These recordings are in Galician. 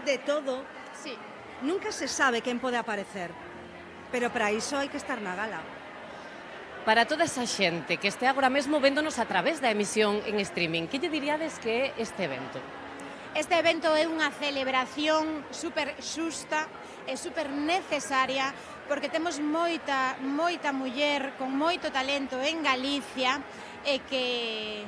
de todo. Sí. Nunca se sabe quen pode aparecer, pero para iso hai que estar na gala. Para toda esa xente que este agora mesmo véndonos a través da emisión en streaming, que lle diríades que é este evento? Este evento é unha celebración super xusta e super necesaria porque temos moita muller con moito talento en Galicia e que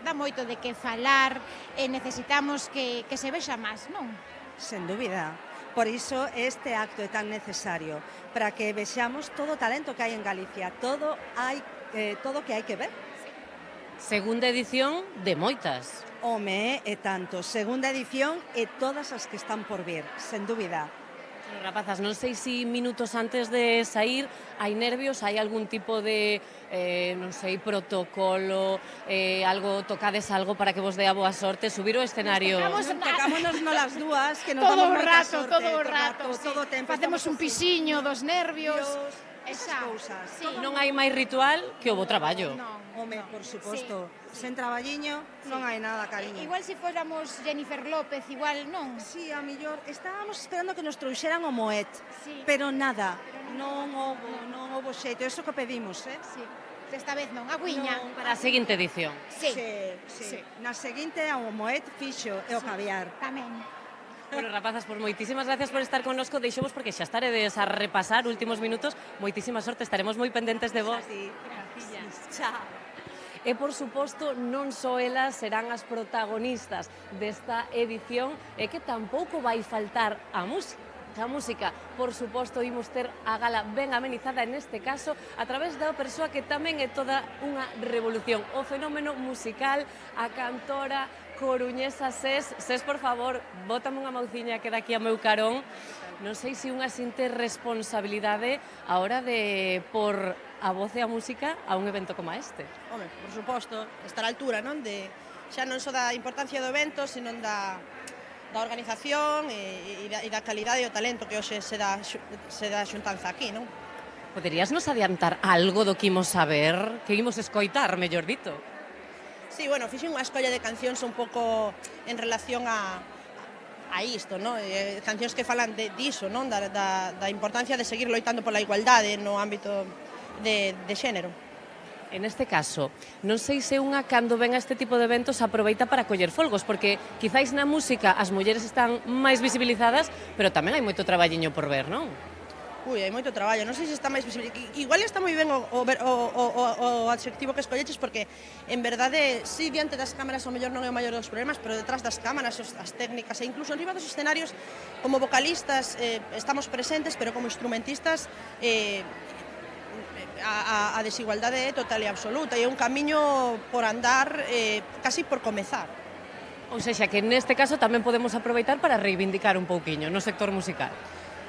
dá moito de que falar e necesitamos que se vexa máis, non? Sen dúbida. Por iso este acto é tan necesario, para que vexamos todo o talento que hai en Galicia, todo que hai que ver. Segunda edición de moitas. Home, e tanto. Segunda edición e todas as que están por vir, sen dúbida. Bueno, rapazas, non sei se minutos antes de sair hai nervios, hai algún tipo de, non sei, protocolo, tocades algo para que vos dea boa sorte, subir o escenario. Tocámonos no las dúas, que nos todo damos o moita rato, sorte. todo o rato, todo o tempo. Facemos un pisiño dos nervios. Esas cousas. Sí. Non hai máis ritual que o bo traballo. Home, por suposto. Sen traballiño non hai nada, cariño. Igual se fóramos Jennifer López, igual non. Sí, a millor. Estábamos esperando que nos trouxeran o Moet, Sí. pero nada. Non houbo xeito. Eso que pedimos, Sí. Desta vez non, agüiña. Para a seguinte edición. Sí. Sí. Na seguinte, o Moet fixo e o caviar. Tamén. Bueno, rapazas, pues moitísimas gracias por estar connosco. Deixemos porque xa estaredes a repasar últimos minutos. Moitísima sorte, estaremos moi pendentes de vos. Sí. Gracias. Chao. E, por suposto, non só elas serán as protagonistas desta edición e que tampouco vai faltar a música. A música, por suposto, imos ter a gala ben amenizada neste caso a través da persoa que tamén é toda unha revolución, o fenómeno musical, a cantora coruñesa Ses. Ses, por favor, bótame unha mauciña que daqui a meu carón. Non sei se unha sinte responsabilidade a hora de por a voz e a música a un evento como este. Home, por suposto, estar á altura, non? Xa non só da importancia do evento, senón da organización e da calidade e o talento que hoxe se dá xuntanza aquí, non? Poderías nos adiantar algo do que imos saber, que imos escoitar, mellor dito? Sí, bueno, fixen unha escolla de cancións un pouco en relación a isto, non? Cancións que falan diso, non? Da importancia de seguir loitando pola igualdade no ámbito de xénero. En este caso, non sei se unha cando ven a este tipo de eventos aproveita para coller folgos, porque quizáis na música as mulleres están máis visibilizadas, pero tamén hai moito traballiño por ver, non? Ui, hai moito traballo, non sei se está máis visible. Igual está moi ben o adxectivo que escolleches, porque en verdade, si diante das cámaras o mellor non é o maior dos problemas, pero detrás das cámaras, as técnicas e incluso en riba dos escenarios, como vocalistas estamos presentes, pero como instrumentistas a desigualdade é total e absoluta e é un camiño por andar casi por comezar. Ou sexa, que neste caso tamén podemos aproveitar para reivindicar un pouquiño no sector musical.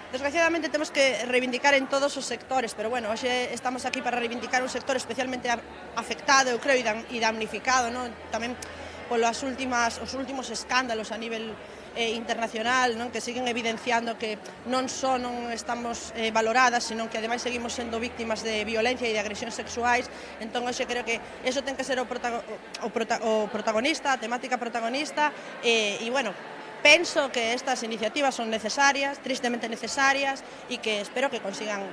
Desgraciadamente temos que reivindicar en todos os sectores, pero bueno, hoxe estamos aquí para reivindicar un sector especialmente afectado, eu creo, e damnificado, non? Tamén polos últimos escándalos a nivel internacional, non? Que siguen evidenciando que non só non estamos valoradas, senón que ademais seguimos sendo víctimas de violencia e de agresións sexuais. Entón, hoxe creo que eso ten que ser o protagonista, a temática protagonista, e bueno, penso que estas iniciativas son necesarias, tristemente necesarias, e que espero que consigan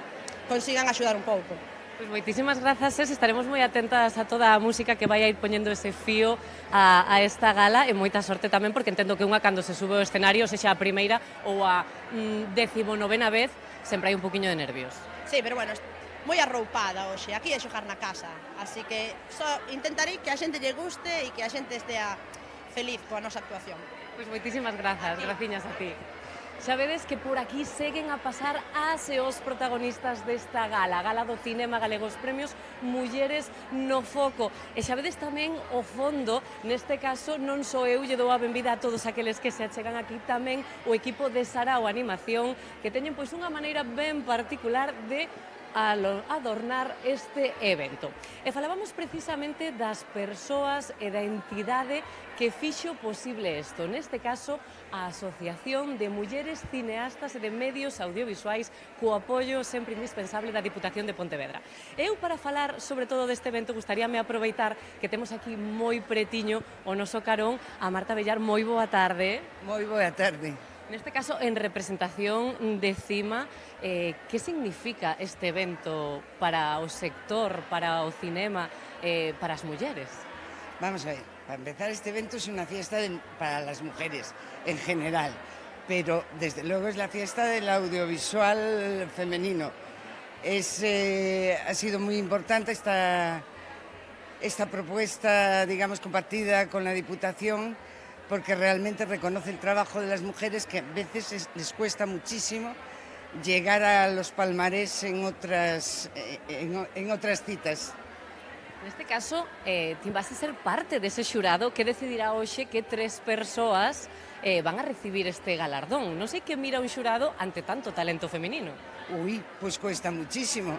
axudar un pouco. Pois moitísimas grazas, Ses. Estaremos moi atentas a toda a música que vai a ir poñendo ese fío a esta gala e moita sorte tamén, porque entendo que unha cando se sube ao escenario, sexa a primeira ou a 19ª vez, sempre hai un poquinho de nervios. Sí, pero bueno, moi arroupada hoxe, aquí é xogar na casa, así que só intentarei que a xente lle guste e que a xente estea feliz coa nosa actuación. Pois moitísimas grazas, graciñas a ti. Xa vedes que por aquí seguen a pasar as e os protagonistas desta gala, Gala do Cinema Galego, os premios Mulleres no Foco. E xa vedes tamén o fondo, neste caso non só eu lle dou a benvida a todos aqueles que se achegan aquí, tamén o equipo de Sarao Animación, que teñen pois unha maneira ben particular de adornar este evento. E falábamos precisamente das persoas e da entidade que fixo posible isto. Neste caso, a Asociación de Mulleres Cineastas e de Medios Audiovisuais, co apoio sempre indispensable da Diputación de Pontevedra. Eu, para falar sobre todo deste evento, gustaríame aproveitar que temos aquí moi pretiño o noso carón a Marta Bellar. Moi boa tarde. Moi boa tarde. Neste caso, en representación de CIMA, que significa este evento para o sector, para o cinema, para as mulleres? Vamos a ver, para empezar, este evento es una fiesta para las mujeres en general, pero desde luego es la fiesta del audiovisual femenino. Ha sido muy importante esta propuesta, digamos, compartida con la Diputación, porque realmente reconoce el trabajo de las mujeres, que a veces les cuesta muchísimo llegar a los palmarés en otras citas. Neste caso, ti vas a ser parte dese xurado que decidirá hoxe que 3 persoas van a recibir este galardón. Non sei que mira un xurado ante tanto talento femenino. Uy, pues cuesta muchísimo.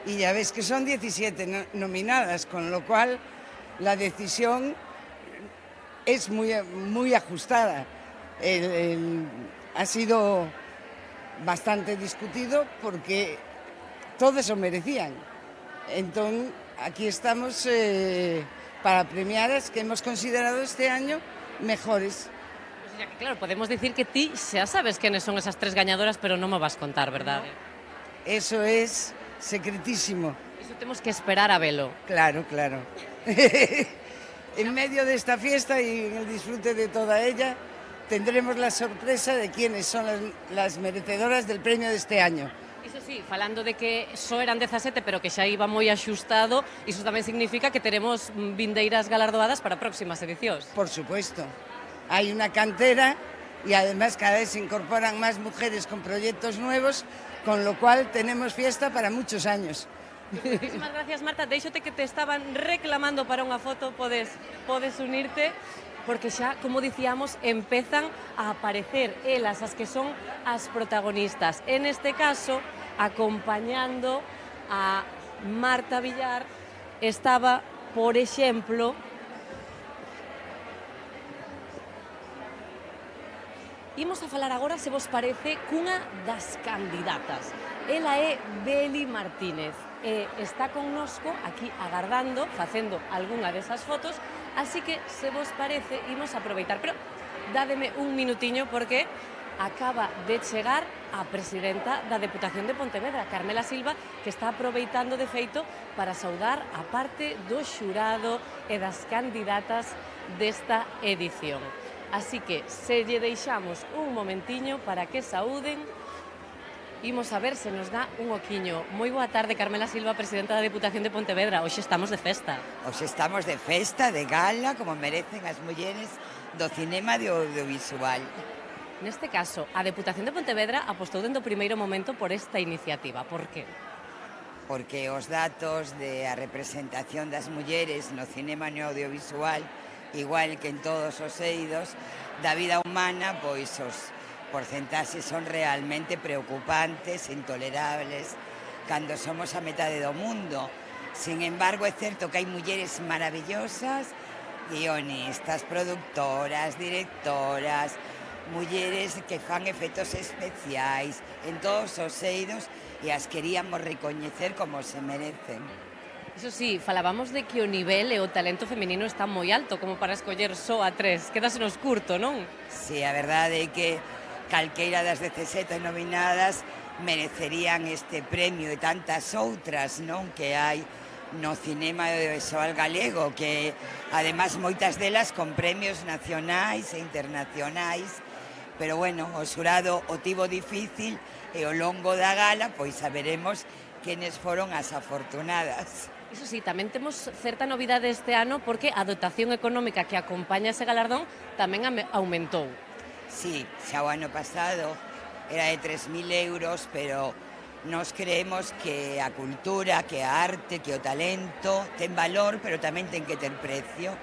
Y ya ves que son 17 nominadas, con lo cual la decisión es muy ajustada. Ha sido bastante discutido porque todos lo merecían. Entonces, aquí estamos para premiar a las que hemos considerado este año mejores. O sea que, claro, podemos decir que ti xa sabes quenes son esas 3 gañadoras, pero non me vas contar, verdade? Eso es secretísimo. Iso temos que esperar a velo. Claro, claro. En medio de esta fiesta y en el disfrute de toda ella, tendremos la sorpresa de quiénes son las merecedoras del premio de este año. Iso sí, falando de que só eran 17, pero que xa iba moi axustado, iso tamén significa que teremos vindeiras galardoadas para próximas edicións. Por supuesto. Hay una cantera y además cada vez se incorporan más mujeres con proyectos nuevos, con lo cual tenemos fiesta para muchos años. Muchísimas gracias, Marta. Déixote que te estaban reclamando para unha foto, podes unirte, porque xa, como dicíamos, empezan a aparecer elas, as que son as protagonistas. En este caso, acompañando a Marta Villar, estaba, por exemplo, imos a falar agora, se vos parece, cunha das candidatas. Ela é Beli Martínez. Está connosco aquí agardando, facendo algunha desas fotos, así que, se vos parece, imos aproveitar. Pero dádeme un minutiño porque acaba de chegar a presidenta da Deputación de Pontevedra, Carmela Silva, que está aproveitando de feito para saudar a parte do xurado e das candidatas desta edición. Así que, se lle deixamos un momentiño para que saúden, imos a ver se nos dá un oquiño. Moi boa tarde, Carmela Silva, presidenta da Deputación de Pontevedra. Hoxe estamos de festa. Hoxe estamos de festa, de gala, como merecen as mulleres do cinema e do audiovisual. Neste caso, a Deputación de Pontevedra apostou dende o primeiro momento por esta iniciativa. Por que? Porque os datos da representación das mulleres no cinema e no audiovisual, igual que en todos os eidos da vida humana, pois os porcentaxes son realmente preocupantes, intolerables, cando somos a metade do mundo. Sin embargo, é certo que hai mulleres maravillosas, guionistas, productoras, directoras, mulleres que fan efectos especiais en todos os eidos e as queríamos recoñecer como se merecen. Iso sí, falábamos de que o nivel e o talento feminino está moi alto como para escoller só a 3. Quédasenos curto, non? Sí, a verdade é que calqueira das 17 nominadas merecerían este premio e tantas outras, non, que hai no cinema audiovisual galego, que además moitas delas con premios nacionais e internacionais, pero bueno, o xurado o tivo difícil e ao longo da gala pois saberemos quenes foron as afortunadas. Iso sí, tamén temos certa novidade este ano porque a dotación económica que acompaña ese galardón tamén aumentou. Sí, xa o ano pasado era de 3.000 euros, pero nos creemos que a cultura, que a arte, que o talento ten valor, pero tamén ten que ter precio,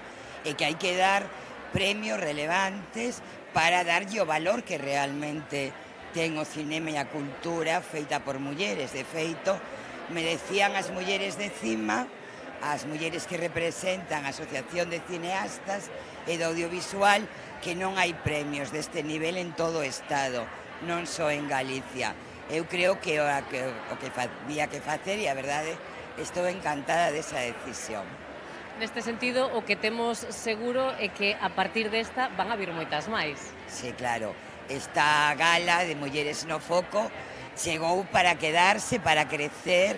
e que hai que dar premios relevantes para darlle o valor que realmente ten o cinema e a cultura feita por mulleres. De feito, merecían as mulleres de CIMA, as mulleres que representan a Asociación de Cineastas e do Audiovisual, que non hai premios deste nivel en todo o Estado, non só en Galicia. Eu creo que o que había que facer, e a verdade, estou encantada desa decisión. Neste sentido, o que temos seguro é que a partir desta van a vir moitas máis. Sí, claro. esta gala de Mulleres no Foco chegou para quedarse, para crecer,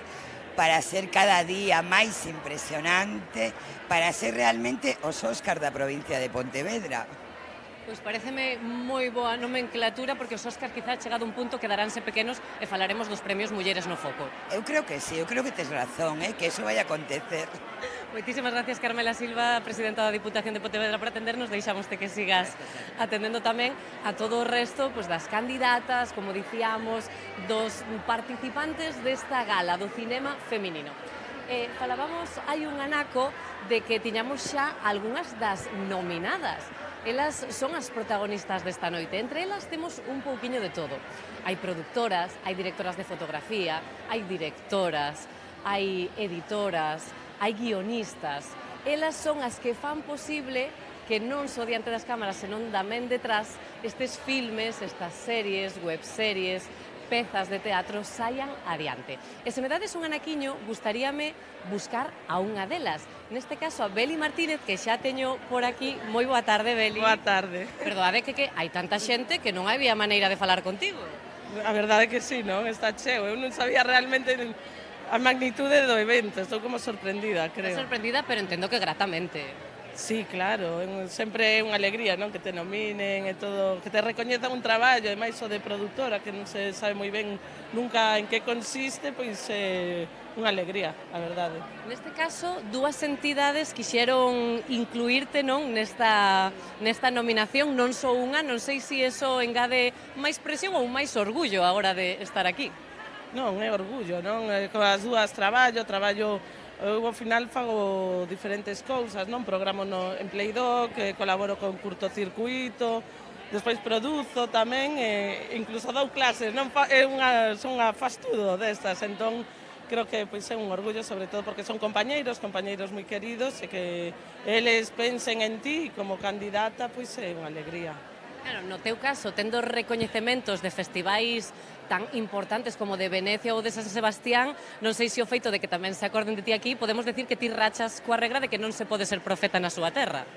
para ser cada día máis impresionante, para ser realmente os Óscar da provincia de Pontevedra. Pois pareceme moi boa nomenclatura, porque os Óscar quizá chegado un punto quedaránse pequenos e falaremos dos premios Mulleres no Foco. Eu creo que sí, eu creo que tes razón, que eso vai a acontecer. Moitísimas gracias, Carmela Silva, presidenta da Diputación de Pontevedra, por atendernos. Deixámoste que sigas atendendo tamén a todo o resto das candidatas, como dicíamos, dos participantes desta gala do cinema feminino. Falábamos hai un anaco de que tiñamos xa algunhas das nominadas. Elas son as protagonistas desta noite. Entre elas temos un pouquiño de todo. Hai produtoras, hai directoras de fotografía, hai directoras, hai editoras, hai guionistas. Elas son as que fan posible que non só diante das cámaras, senón tamén detrás, estes filmes, estas series, webseries, pezas de teatro saian adiante. E se me dades un anaquiño, gustaríame buscar a unha delas. Neste caso, a Beli Martínez, que xa teño por aquí. Moi boa tarde, Beli. Boa tarde. Perdoade que hai tanta xente que non había maneira de falar contigo. A verdade é que sí, non? Está cheo. Eu non sabía realmente a magnitude do evento. Estou como sorprendida, creo. Estou sorprendida, pero entendo que gratamente. Sí, claro, sempre é unha alegría, non? Que te nominen e todo, que te recoñezan un traballo, e máis o de produtora, que non se sabe moi ben nunca en que consiste, pois é unha alegría, a verdade. Neste caso, dúas entidades quixeron incluírte, non, nesta nominación, non só unha, non sei se iso engade máis presión ou máis orgullo a hora de estar aquí. Non, é orgullo, non? Coas dúas traballo, eu ao final fago diferentes cousas, non? Programo en Playdoc, colaboro con Curtocircuito, despois produzo tamén, incluso dou clases, non? Son unha fastudo destas, entón creo que pois é un orgullo, sobre todo porque son compañeiros moi queridos, e que eles pensen en ti como candidata, pois é unha alegría. Claro, no teu caso, tendo recoñecementos de festivais tan importantes como de Venecia ou de San Sebastián, non sei se o feito de que tamén se acorden de ti aquí, podemos decir que ti rachas coa regra de que non se pode ser profeta na súa terra.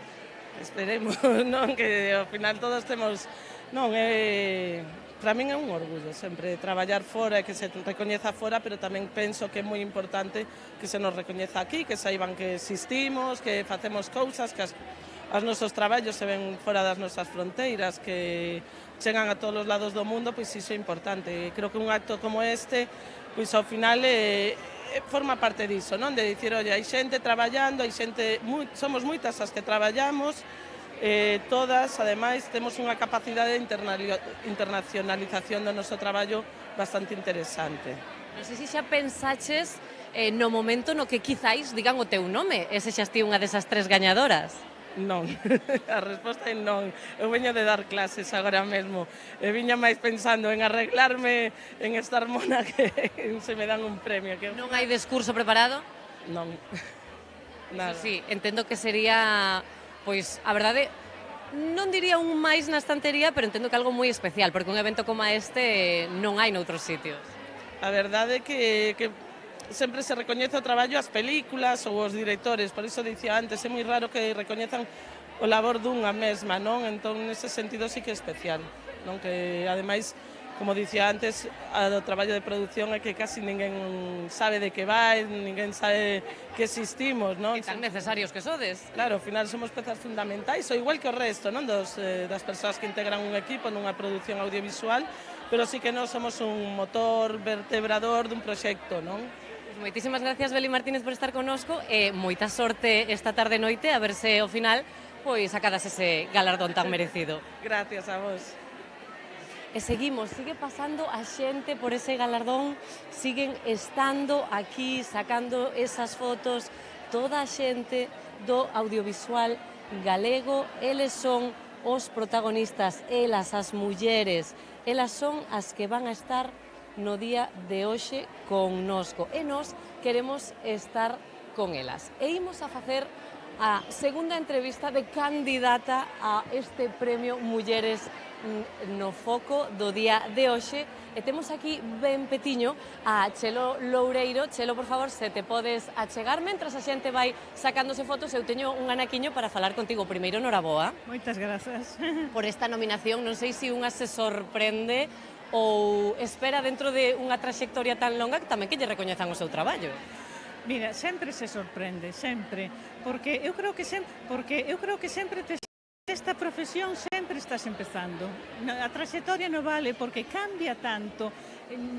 Esperemos, non? Que ao final todos temos... Non, para min é un orgullo sempre traballar fora e que se recoñeza fora, pero tamén penso que é moi importante que se nos recoñeza aquí, que saiban que existimos, que facemos cousas, que os nosos traballos se ven fora das nosas fronteiras, que chegan a todos os lados do mundo, pois iso é importante. Creo que un acto como este, pois ao final forma parte diso, non? De dicir, oi, hai xente traballando, hai xente, somos moitas as que traballamos, todas, ademais, temos unha capacidade de internacionalización do noso traballo bastante interesante. Non sei se xa pensaches no momento no que quizáis digan o teu nome, e se xa ti unha desas tres gañadoras. Non, a resposta é non. Eu veño de dar clases agora mesmo. E viña máis pensando en arreglarme, en estar mona, que se me dan un premio. Non hai discurso preparado? Non, nada. Sí, entendo que sería, pois, a verdade, non diría un máis na estantería, pero entendo que algo moi especial, porque un evento como este non hai noutros sitios. A verdade é que sempre se recoñece o traballo as películas ou os directores, por iso dicía antes, é moi raro que recoñezan o labor dunha mesma, non? Entón, nese sentido sí que é especial, non? Que, ademais, como dicía antes, o traballo de produción é que casi ninguén sabe de que vai, ninguén sabe que existimos, non? E tan necesarios que sodes. Claro, ao final somos pezas fundamentais, ou igual que o resto, non? Das persoas que integran un equipo nunha produción audiovisual, pero sí que nós somos un motor vertebrador dun proxecto, non? Moitísimas gracias, Beli Martínez, por estar connosco, e moita sorte esta tarde e noite, a ver se ao final pois acadas ese galardón tan merecido. Gracias a vos. E seguimos, sigue pasando a xente por ese galardón, siguen estando aquí, sacando esas fotos, toda a xente do audiovisual galego. Eles son os protagonistas, elas, as mulleres, elas son as que van a estar no día de hoxe connosco, e nós queremos estar con elas. E imos a facer a segunda entrevista de candidata a este premio Mulleres no Foco do día de hoxe, e temos aquí ben petiño a Chelo Loureiro. Chelo, por favor, se te podes achegar mentras a xente vai sacándose fotos. Eu teño un anaquiño para falar contigo. Primeiro, noraboa Moitas grazas. por esta nominación. Non sei se unha se sorprende ou espera dentro de unha traxectoria tan longa que tamén que lle recoñezan o seu traballo. Mira, sempre se sorprende, sempre, porque eu creo que sempre esta profesión sempre estás empezando. A traxectoria non vale porque cambia tanto.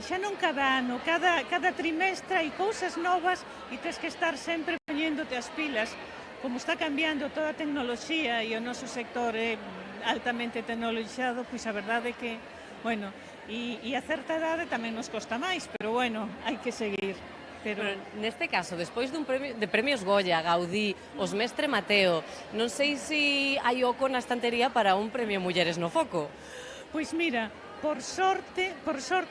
Xa non cada ano, cada trimestre hai cousas novas e tens que estar sempre poñéndote as pilas. Como está cambiando toda a tecnoloxía e o noso sector é altamente tecnoloxizado, pois a verdade é que, bueno, e a certa idade tamén nos costa máis, pero bueno, hai que seguir. Pero neste caso, despois dun premio, de premios Goya, Gaudí, os Mestre Mateo, non sei se hai oco na estantería para un premio Mulleres no Foco. Pois mira, por sorte,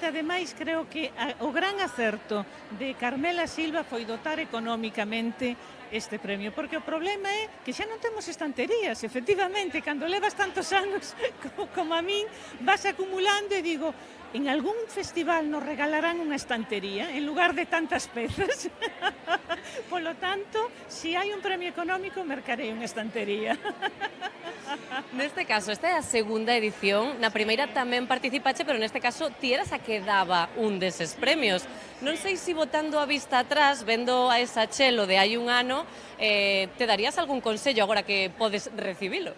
ademais, creo que o gran acerto de Carmela Silva foi dotar económicamente este premio, porque o problema é que xa non temos estanterías, efectivamente, cando levas tantos anos como a min, vas acumulando e digo, en algún festival nos regalarán unha estantería en lugar de tantas pezas. Polo tanto, se hai un premio económico, mercarei unha estantería. Neste caso, esta é a segunda edición. Na primeira tamén participache, pero neste caso ti eras a que daba un deses premios. Non sei se botando a vista atrás, vendo a esa Chelo de hai un ano, te darías algún consello agora que podes recibilo?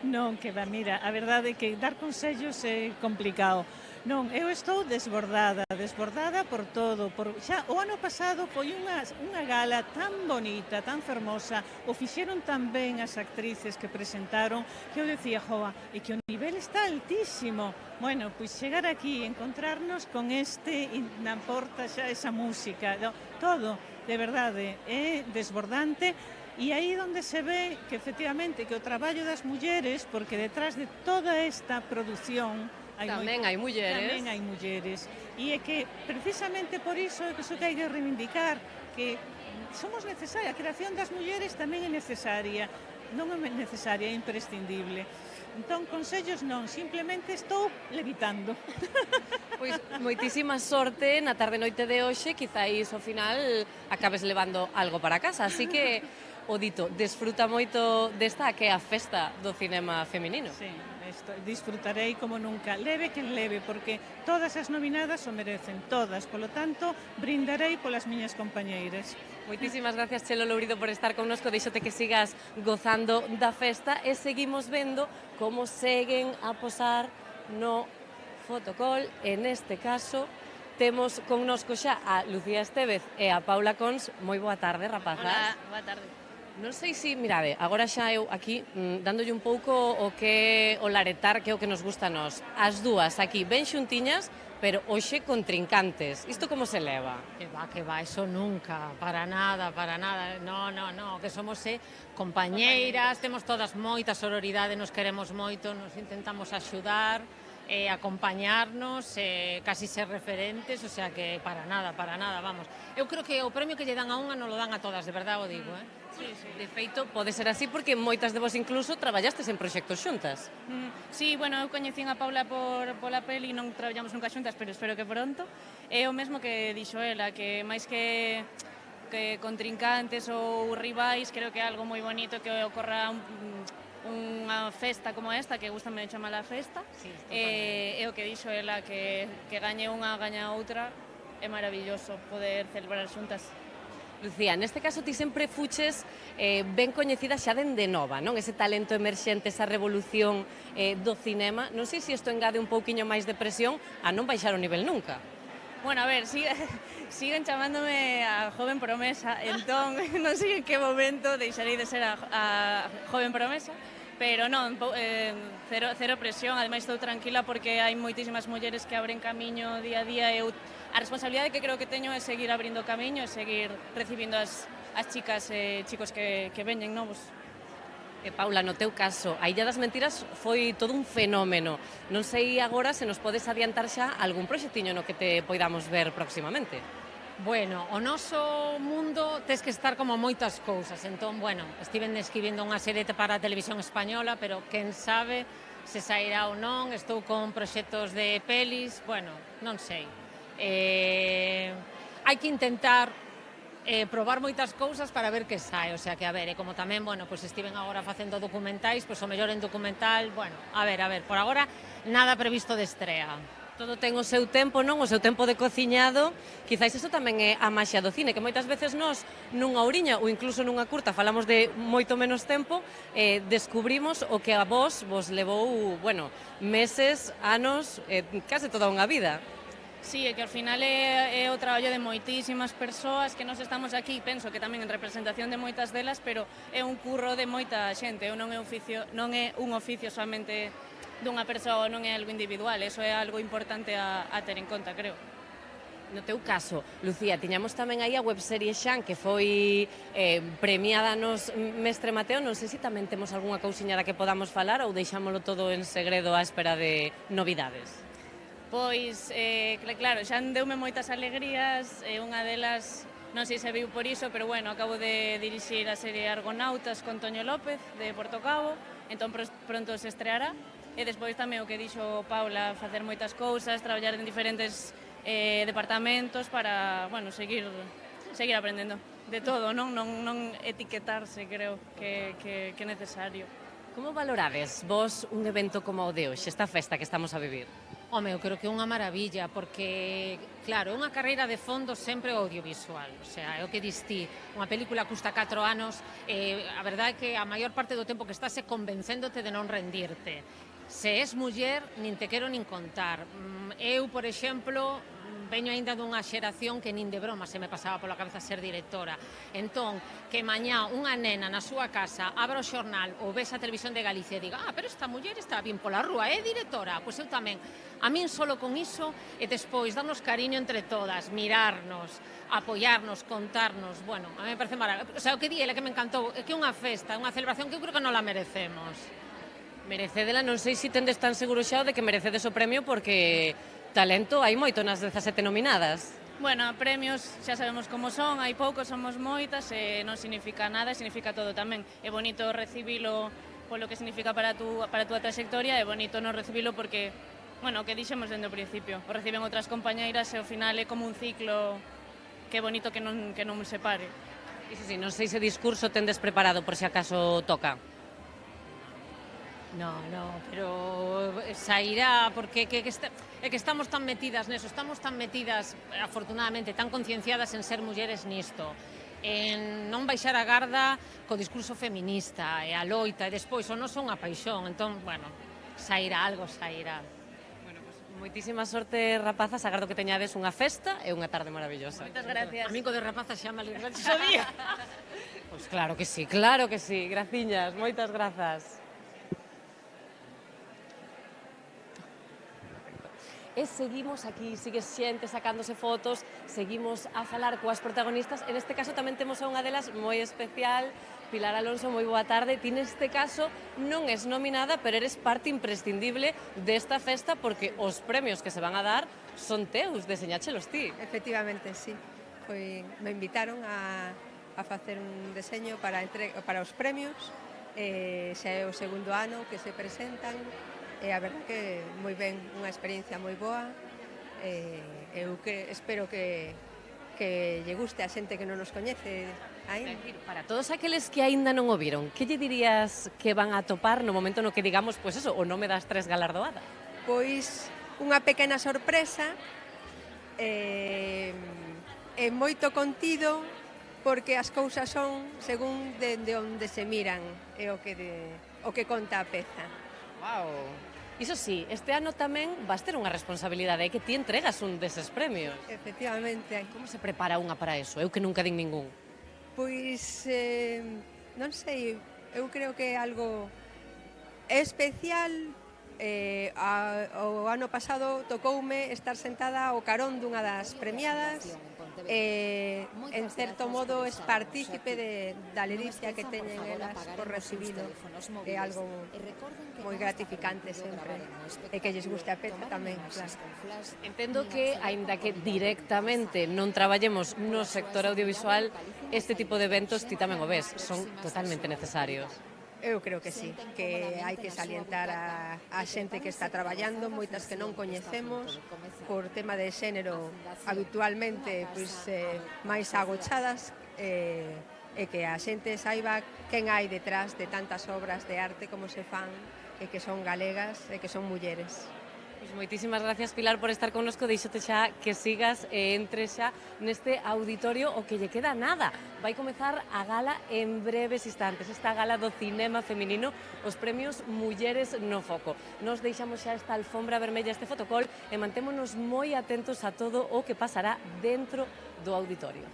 Non, que va, mira, a verdade é que dar consellos é complicado. Non, eu estou desbordada por todo. Xa o ano pasado foi unha gala tan bonita, tan fermosa, o fixeron tan ben as actrices que presentaron, que eu decía, joa, e que o nivel está altísimo. Bueno, pois chegar aquí, encontrarnos con este, e na porta xa esa música, todo, de verdade, é desbordante. E aí onde se ve que efectivamente que o traballo das mulleres, porque detrás de toda esta produción tamén hai mulleres. Tamén hai mulleres. E é que precisamente por iso é que hai que reivindicar que somos necesarias, a creación das mulleres tamén é necesaria, non é necesaria, é imprescindible. Entón, consellos non, simplemente estou levitando. Pois moitísima sorte na tarde noite de hoxe, quizáis ao final acabes levando algo para casa, así que o dito, desfruta moito desta que é a festa do cinema feminino. Sí, disfrutarei como nunca, leve quen leve, porque todas as nominadas o merecen, todas, polo tanto, brindarei polas miñas compañeiras. Moitísimas gracias, Chelo Loureiro, por estar connosco. Deixote que sigas gozando da festa e seguimos vendo como seguen a posar no fotocall. En este caso, temos connosco xa a Lucía Estévez e a Paula Cons. Moi boa tarde, rapazas. Hola, boa tarde. Non sei se, mirade, agora xa eu aquí dándolle un pouco o que o laretar, que é o que nos gusta a nós. As dúas aquí ben xuntiñas, pero hoxe contrincantes. Isto como se leva? Que va, eso nunca, para nada, no, que somos compañeiras, temos todas moita sororidade, nos queremos moito, nos intentamos axudar, acompañarnos, casi ser referentes, o sea que para nada, vamos. Eu creo que o premio que lle dan a unha non lo dan a todas, de verdade o digo, Sí. De feito, pode ser así porque moitas de vos incluso traballastes en proxectos xuntas. Sí, bueno, eu coñecín a Paula pola peli, non traballamos nunca xuntas, pero espero que pronto. É o mesmo que dixo ela, que máis que contrincantes ou rivais, creo que é algo moi bonito que ocorra unha festa como esta, que gustame de chamar a festa, é o que dixo ela, que gañe unha, gaña outra, é maravilloso poder celebrar xuntas. Lucía, neste caso ti sempre fuches ben coñecida xa dende nova, non? Ese talento emerxente, esa revolución do cinema. Non sei se isto engade un pouquiño máis de presión a non baixar o nivel nunca. Bueno, a ver, siguen chamándome a joven promesa, entón non sei en que momento deixarei de ser a joven promesa, pero non, cero presión, ademais estou tranquila porque hai moitísimas mulleres que abren camiño día a día e a responsabilidade que creo que teño é seguir abrindo camiño e seguir recibindo as chicas e chicos que veñen novos. Paula, no teu caso, a Illa das Mentiras foi todo un fenómeno. Non sei agora se nos podes adiantar xa algún proxectiño no que te poidamos ver próximamente. Bueno, o noso mundo tes que estar como moitas cousas. Entón, bueno, estiven escribindo unha serie para a televisión española, pero quen sabe se sairá ou non. Estou con proxectos de pelis, bueno, non sei. Hai que intentar probar moitas cousas para ver que sae, o sea que, a ver, e como tamén, bueno, pois estiven agora facendo documentais, pois o mellor en documental, bueno, a ver, por agora nada previsto de estrea. Todo ten o seu tempo, non? O seu tempo de cociñado. Quizáis iso tamén é a maxia do cine, que moitas veces nós nunha ouriña ou incluso nunha curta falamos de moito menos tempo, descubrimos o que a vos levou, bueno, meses, anos, case toda unha vida. Sí, é que ao final é o traballo de moitísimas persoas que nós estamos aquí, penso que tamén en representación de moitas delas, pero é un curro de moita xente, non é un oficio somente dunha persoa, non é algo individual, eso é algo importante a ter en conta, creo. No teu caso, Lucía, tiñamos tamén aí a webserie Xan, que foi premiada nos Mestre Mateo, non sei se tamén temos algunha cousiña da que podamos falar ou deixámolo todo en segredo á espera de novidades. Pois, claro, Xan deume moitas alegrías, unha delas, non sei se viu por iso, pero bueno, acabo de dirixir a serie Argonautas con Toño López de Porto Cabo, entón pronto se estreará. E despois tamén o que dixo Paula, facer moitas cousas, traballar en diferentes departamentos para, bueno, seguir aprendendo de todo, non etiquetarse, creo que é necesario. Como valorades vos un evento como o de hoxe, esta festa que estamos a vivir? Home, eu creo que é unha maravilla, porque, claro, é unha carreira de fondo sempre audiovisual. O sea, é o que distí. Unha película custa 4 anos, a verdade é que a maior parte do tempo que estás convencéndote de non rendirte. Se és muller, nin te quero nin contar. Eu, por exemplo, veño aínda dunha xeración que nin de broma se me pasaba pola cabeza ser directora. Entón, que mañá unha nena na súa casa abra o xornal ou ves a televisión de Galicia e diga pero esta muller está bien pola rúa, é directora. Pois eu tamén. A min solo con iso e despois darnos cariño entre todas, mirarnos, apoiarnos, contarnos. Bueno, a mí me parece maravilloso. O sea, o que di ela que me encantou é que é unha festa, unha celebración que eu creo que non la merecemos. Merecedela, non sei se tendes tan seguro xa de que merecedes o premio porque talento hai moito nas 17 nominadas. Bueno, premios xa sabemos como son, hai poucos, somos moitas, e non significa nada, significa todo tamén. É bonito recibilo polo que significa para a túa trayectoria, é bonito non recibilo porque, bueno, o que dixemos dende o principio, o reciben outras compañeiras e ao final é como un ciclo que é bonito que non se pare. Iso sí, non sei se discurso tendes preparado por se acaso toca. No, pero sairá, porque é que estamos tan metidas neso, estamos tan metidas, afortunadamente, tan concienciadas en ser mulleres nisto, en non baixar a garda co discurso feminista e a loita, e despois o non son a paixón, entón, bueno, sairá, algo sairá. Bueno, pues, moitísima sorte, rapazas, agardo que teñades unha festa e unha tarde maravillosa. Moitas gracias. A mí co de rapazas xa me alegraches o día. Pois claro que sí, graciñas, moitas grazas. E seguimos aquí, sigue xente sacándose fotos, seguimos a falar coas protagonistas, e neste caso tamén temos a unha delas moi especial, Pilar Alonso, moi boa tarde. Ti neste caso non es nominada, pero eres parte imprescindible desta festa porque os premios que se van a dar son teus, deseñáchelos ti. Efectivamente, sí. Me invitaron a facer un deseño para os premios, xa é o segundo ano que se presentan, e a verdade que moi ben, unha experiencia moi boa, eu espero que lle guste a xente que non nos coñece aínda. Para todos aqueles que aínda non o viron, que lle dirías que van a topar no momento no que digamos, pois eso, o nome das tres galardoadas? Pois unha pequena sorpresa, e moito contido, porque as cousas son según de onde se miran, é o que conta a peza. Wow. Iso sí, este ano tamén vas ter unha responsabilidade, é que ti entregas un deses premios. Efectivamente. Como se prepara unha para eso? Eu que nunca din ningún. Pois, non sei, eu creo que é algo especial. O ano pasado tocoume estar sentada ao carón dunha das premiadas en certo modo es partícipe da ledicia que teñen elas por recibilo, é algo moi gratificante sempre, e que lles guste a peta tamén, claro. Entendo que, aínda que directamente non traballemos no sector audiovisual, este tipo de eventos ti tamén o ves, son totalmente necesarios. Eu creo que sí, que hai que salientar a xente que está traballando, moitas que non coñecemos, por tema de xénero habitualmente máis agochadas, e que a xente saiba quen hai detrás de tantas obras de arte como se fan, e que son galegas e que son mulleres. Pois moitísimas gracias, Pilar, por estar connosco. Deixote xa que sigas e entres xa neste auditorio o que lle queda nada. Vai comezar a gala en breves instantes, esta gala do cinema feminino, os premios Mulleres no Foco. Nos deixamos xa esta alfombra vermella, este fotocol, e mantémonos moi atentos a todo o que pasará dentro do auditorio.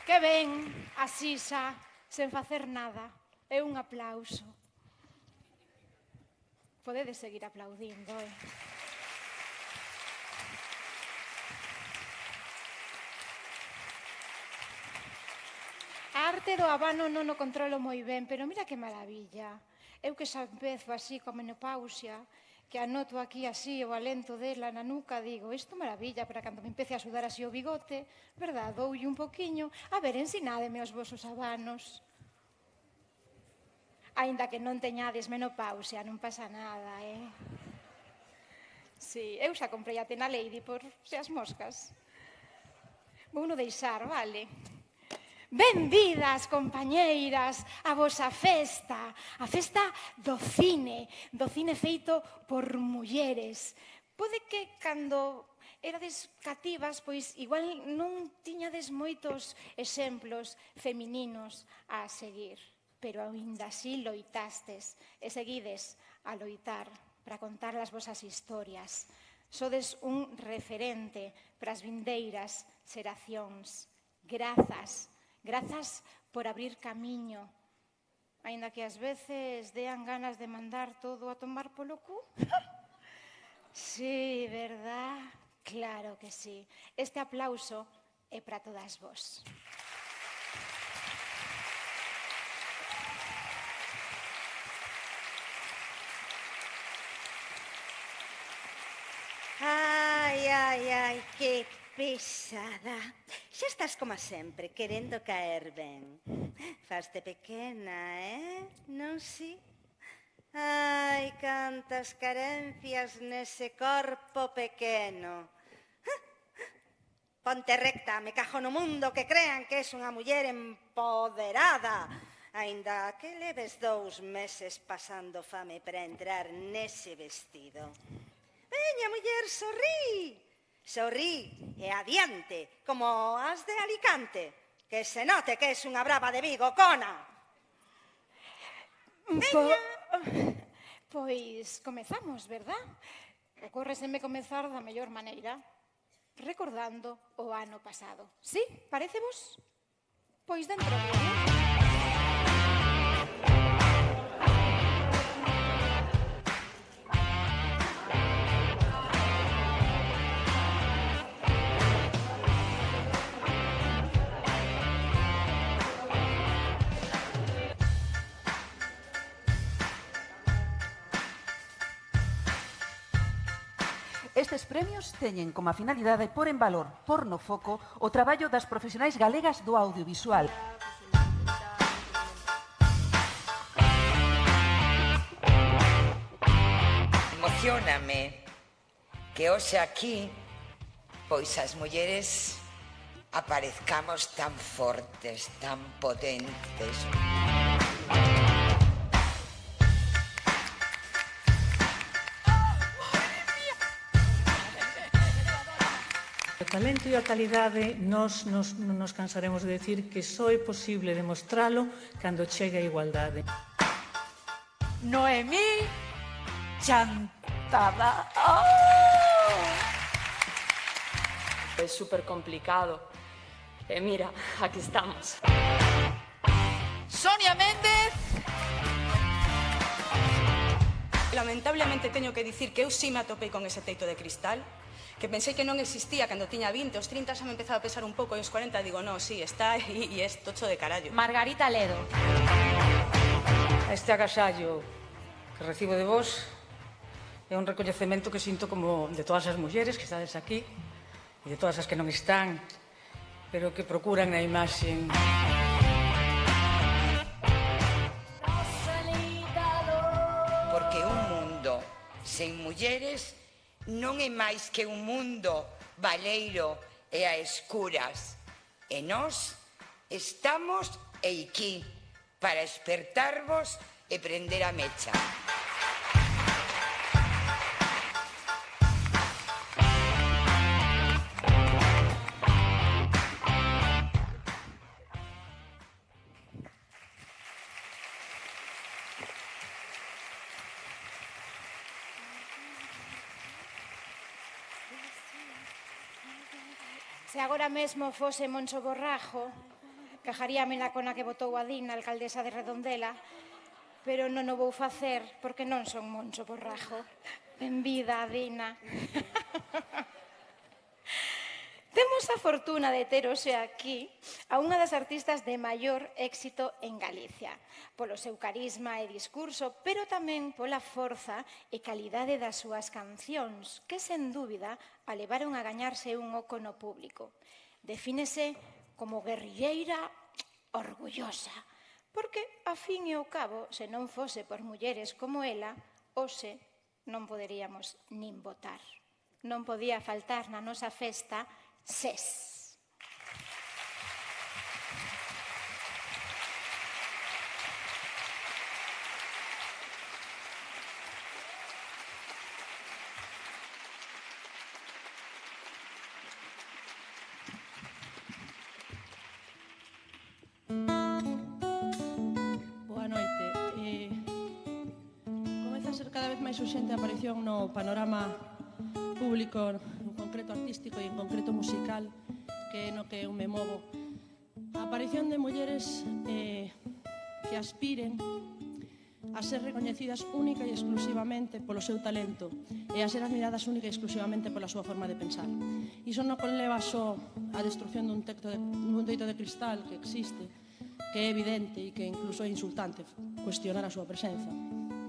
Que ben, así xa, sen facer nada. É un aplauso. Podedes seguir aplaudindo, A arte do abano non o controlo moi ben, pero mira que maravilla. Eu que xa empezo así coa menopausia, que anoto aquí así o alento dela na nuca, digo, isto maravilla para cando me empece a sudar así o bigote, verdad, doulle un poquiño, a ver, ensinádeme os vosos abanos. Aínda que non teñades menopausia, non pasa nada, Si, eu xa comprei a Tena Lady por se as moscas. Vou non deixar, vale? Benvidas, compañeiras, a vosa festa, a festa do cine feito por mulleres. Pode que cando erades cativas, pois igual non tiñades moitos exemplos femininos a seguir, pero aínda así loitastes e seguides a loitar para contar as vosas historias. Sodes un referente para as vindeiras xeracións. Grazas. Grazas por abrir camiño, aínda que ás veces dean ganas de mandar todo a tomar polo cu. Sí, verdad? Claro que sí. Este aplauso é para todas vos. Ai, que pesada. Xa estás como sempre, querendo caer ben. Faste pequena, Non si? Ai, cantas carencias nese corpo pequeno. Ponte recta, me cajo no mundo que crean que és unha muller empoderada. Aínda que leves 2 meses pasando fame para entrar nese vestido. Veña, muller, sorrí. Sorrí e adiante, como as de Alicante. Que se note que és unha brava de Vigo, cona. Veña. Pois comezamos, verdad? Ocórreseme comezar da mellor maneira, recordando o ano pasado. Sí, parecevos? Pois dentro de... Estes premios teñen como finalidade por en valor, por no foco, o traballo das profesionais galegas do audiovisual. Emocióname que hoxe aquí, pois as mulleres aparezcamos tan fortes, tan potentes. O talento e a calidade non nos cansaremos de decir que só é posible demostralo cando chegue a igualdade. Noemí Chantada. É super complicado. E mira, aquí estamos. Sonia Méndez. Lamentablemente teño que dicir que eu sí me atopei con ese teito de cristal, que pensei que non existía cando tiña 20, os 30 xa me empezaba a pesar un pouco, e os 40 digo, no, sí, está e é tocho de carallo. Margarita Ledo. Este agasallo que recibo de vos é un recoñecemento que sinto como de todas as mulleres que estades aquí e de todas as que non están, pero que procuran na imaxe. Porque un mundo sen mulleres non é máis que un mundo baleiro e a escuras. E nós estamos aquí para espertarvos e prender a mecha. Se agora mesmo fose Moncho Borrajo, cajaríame na cona que botou a Dina, alcaldesa de Redondela, pero non o vou facer porque non son Moncho Borrajo. Benvida, Dina. Temos a fortuna de ter hoxe aquí a unha das artistas de maior éxito en Galicia, polo seu carisma e discurso, pero tamén pola forza e calidade das súas cancións, que, sen dúbida, a levaron a gañarse un oco no público. Defínese como guerrilleira orgullosa, porque, a fin e ao cabo, se non fose por mulleres como ela, hoxe non poderíamos nin votar. Non podía faltar na nosa festa SES. Boa noite. Comeza a ser cada vez máis urxente a aparición no panorama público, en concreto artístico e en concreto musical, que é no que eu me movo. A aparición de mulleres que aspiren a ser recoñecidas única e exclusivamente polo seu talento e a ser admiradas única e exclusivamente pola súa forma de pensar. Iso non conleva só a destrucción dun teito de cristal que existe, que é evidente e que incluso é insultante cuestionar a súa presenza,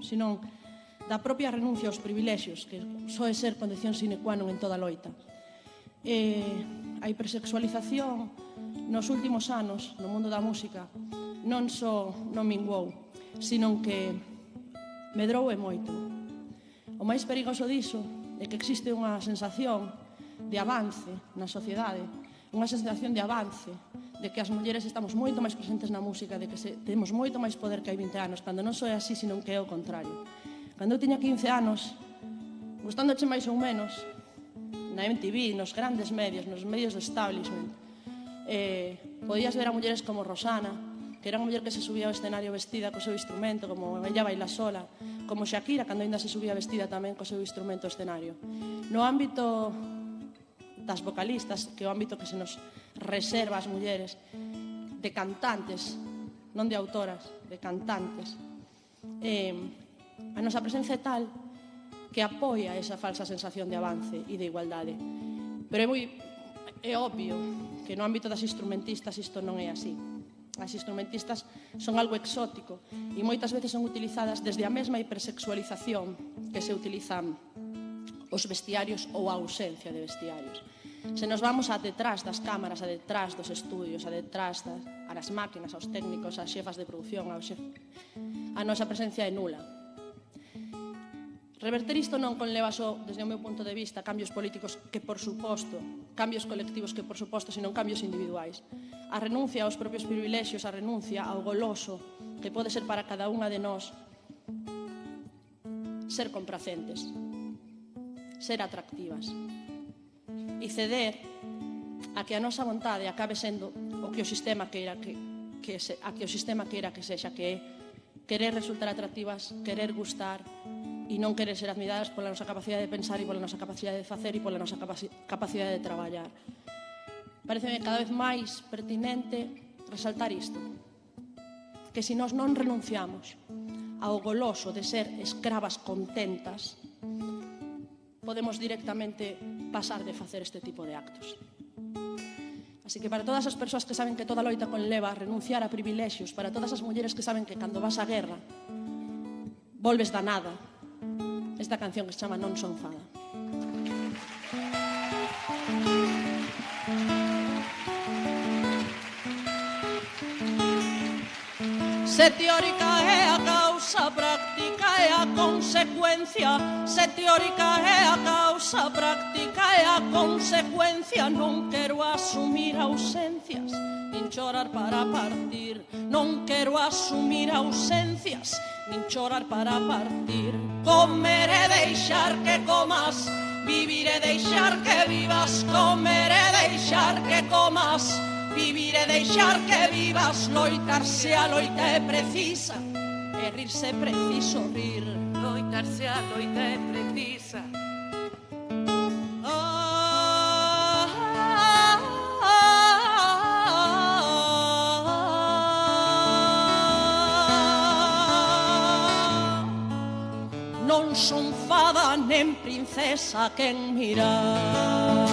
senón da propia renuncia aos privilexios, que soe ser condición sine qua non en toda loita. A hipersexualización nos últimos anos no mundo da música non só non minguou, sino que medrou e moito. O máis perigoso diso é que existe unha sensación de avance na sociedade, unha sensación de avance, de que as mulleres estamos moito máis presentes na música, de que temos moito máis poder que hai 20 anos, cando non só é así, sino que é o contrario. Cando eu tiña 15 anos, gustándoche máis ou menos, na MTV, nos grandes medios, nos medios de establishment, podías ver a mulleres como Rosana, que era unha muller que se subía ao escenario vestida co seu instrumento, como Ella Baila Sola, como Shakira, cando ainda se subía vestida tamén co seu instrumento ao escenario. No ámbito das vocalistas, que é o ámbito que se nos reserva ás mulleres, de cantantes, non de autoras, de cantantes, a nosa presenza é tal que apoia esa falsa sensación de avance e de igualdade. Pero é obvio que no ámbito das instrumentistas isto non é así. As instrumentistas son algo exótico e moitas veces son utilizadas desde a mesma hipersexualización que se utilizan os vestiarios ou a ausencia de vestiarios. Se nos vamos a detrás das cámaras, a detrás dos estudios, a detrás das máquinas, aos técnicos, ás xefas de produción, a nosa presencia é nula. Reverter isto non conleva só, desde o meu punto de vista, cambios políticos que, por suposto, cambios colectivos que, por suposto, senón cambios individuais. A renuncia aos propios privilexios, a renuncia ao goloso, que pode ser para cada unha de nós ser complacentes, ser atractivas e ceder a que a nosa vontade acabe sendo o que o sistema queira que sexa, que é querer resultar atractivas, querer gustar e non querer ser admiradas pola nosa capacidade de pensar e pola nosa capacidade de facer e pola nosa capacidade de traballar. Pareceme cada vez máis pertinente resaltar isto, que se nós non renunciamos ao goloso de ser escravas contentas, podemos directamente pasar de facer este tipo de actos. Así que para todas as persoas que saben que toda loita conleva renunciar a privilexios, para todas as mulleres que saben que cando vas á guerra volves da nada, esta canción que se chama Non son fada. Se teórica é a causa, práctica é a consecuencia. Se teórica é a causa, práctica é a consecuencia. Non quero asumir ausencias, nin chorar para partir. Non quero asumir ausencias, nin chorar para partir. Comer e deixar que comas, vivir e deixar que vivas. Comer e deixar que comas, vivir e deixar que vivas. Loitarse a loita é precisa, e rirse é preciso rir. Loitarse a loita é precisa. son fada nen princesa quen mirar.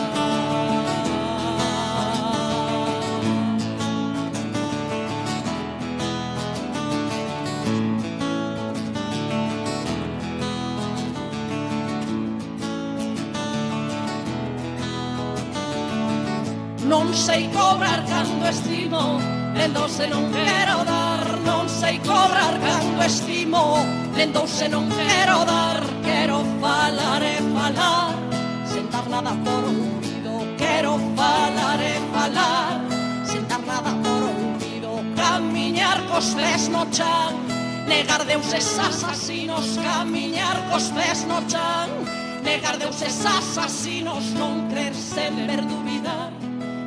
Non sei cobrar cando estimo, lendo se non quero dar. Non sei cobrar cando estimo, lendo se non quero dar. Quero falar e falar, sen dar nada por ouvido. Quero falar e falar, sen dar nada por ouvido. Camiñar cos pés no chan, negar deuses asasinos. Camiñar cos pés no chan, negar deuses asasinos. Non crer sen ver dubidar,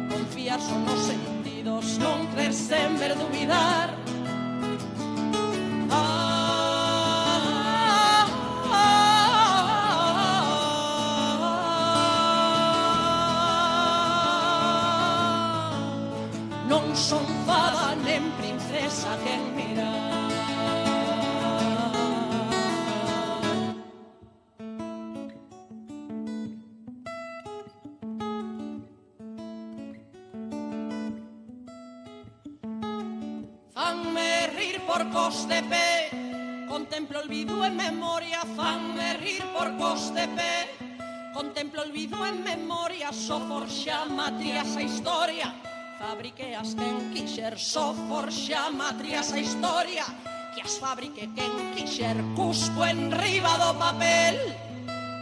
confiar son os sentidos. Non crer sen ver dubidar. Non son fada nen princesa quen mirar. Fanme rir por cos de pé, contemplo olvido en memoria. Fanme rir por cos de pé, contemplo olvido en memoria. So forxa matrias a historia, fabrique as quen quixer. So forxa matrias a historia, que as fabrique quen quixer. Cuspo en riba do papel,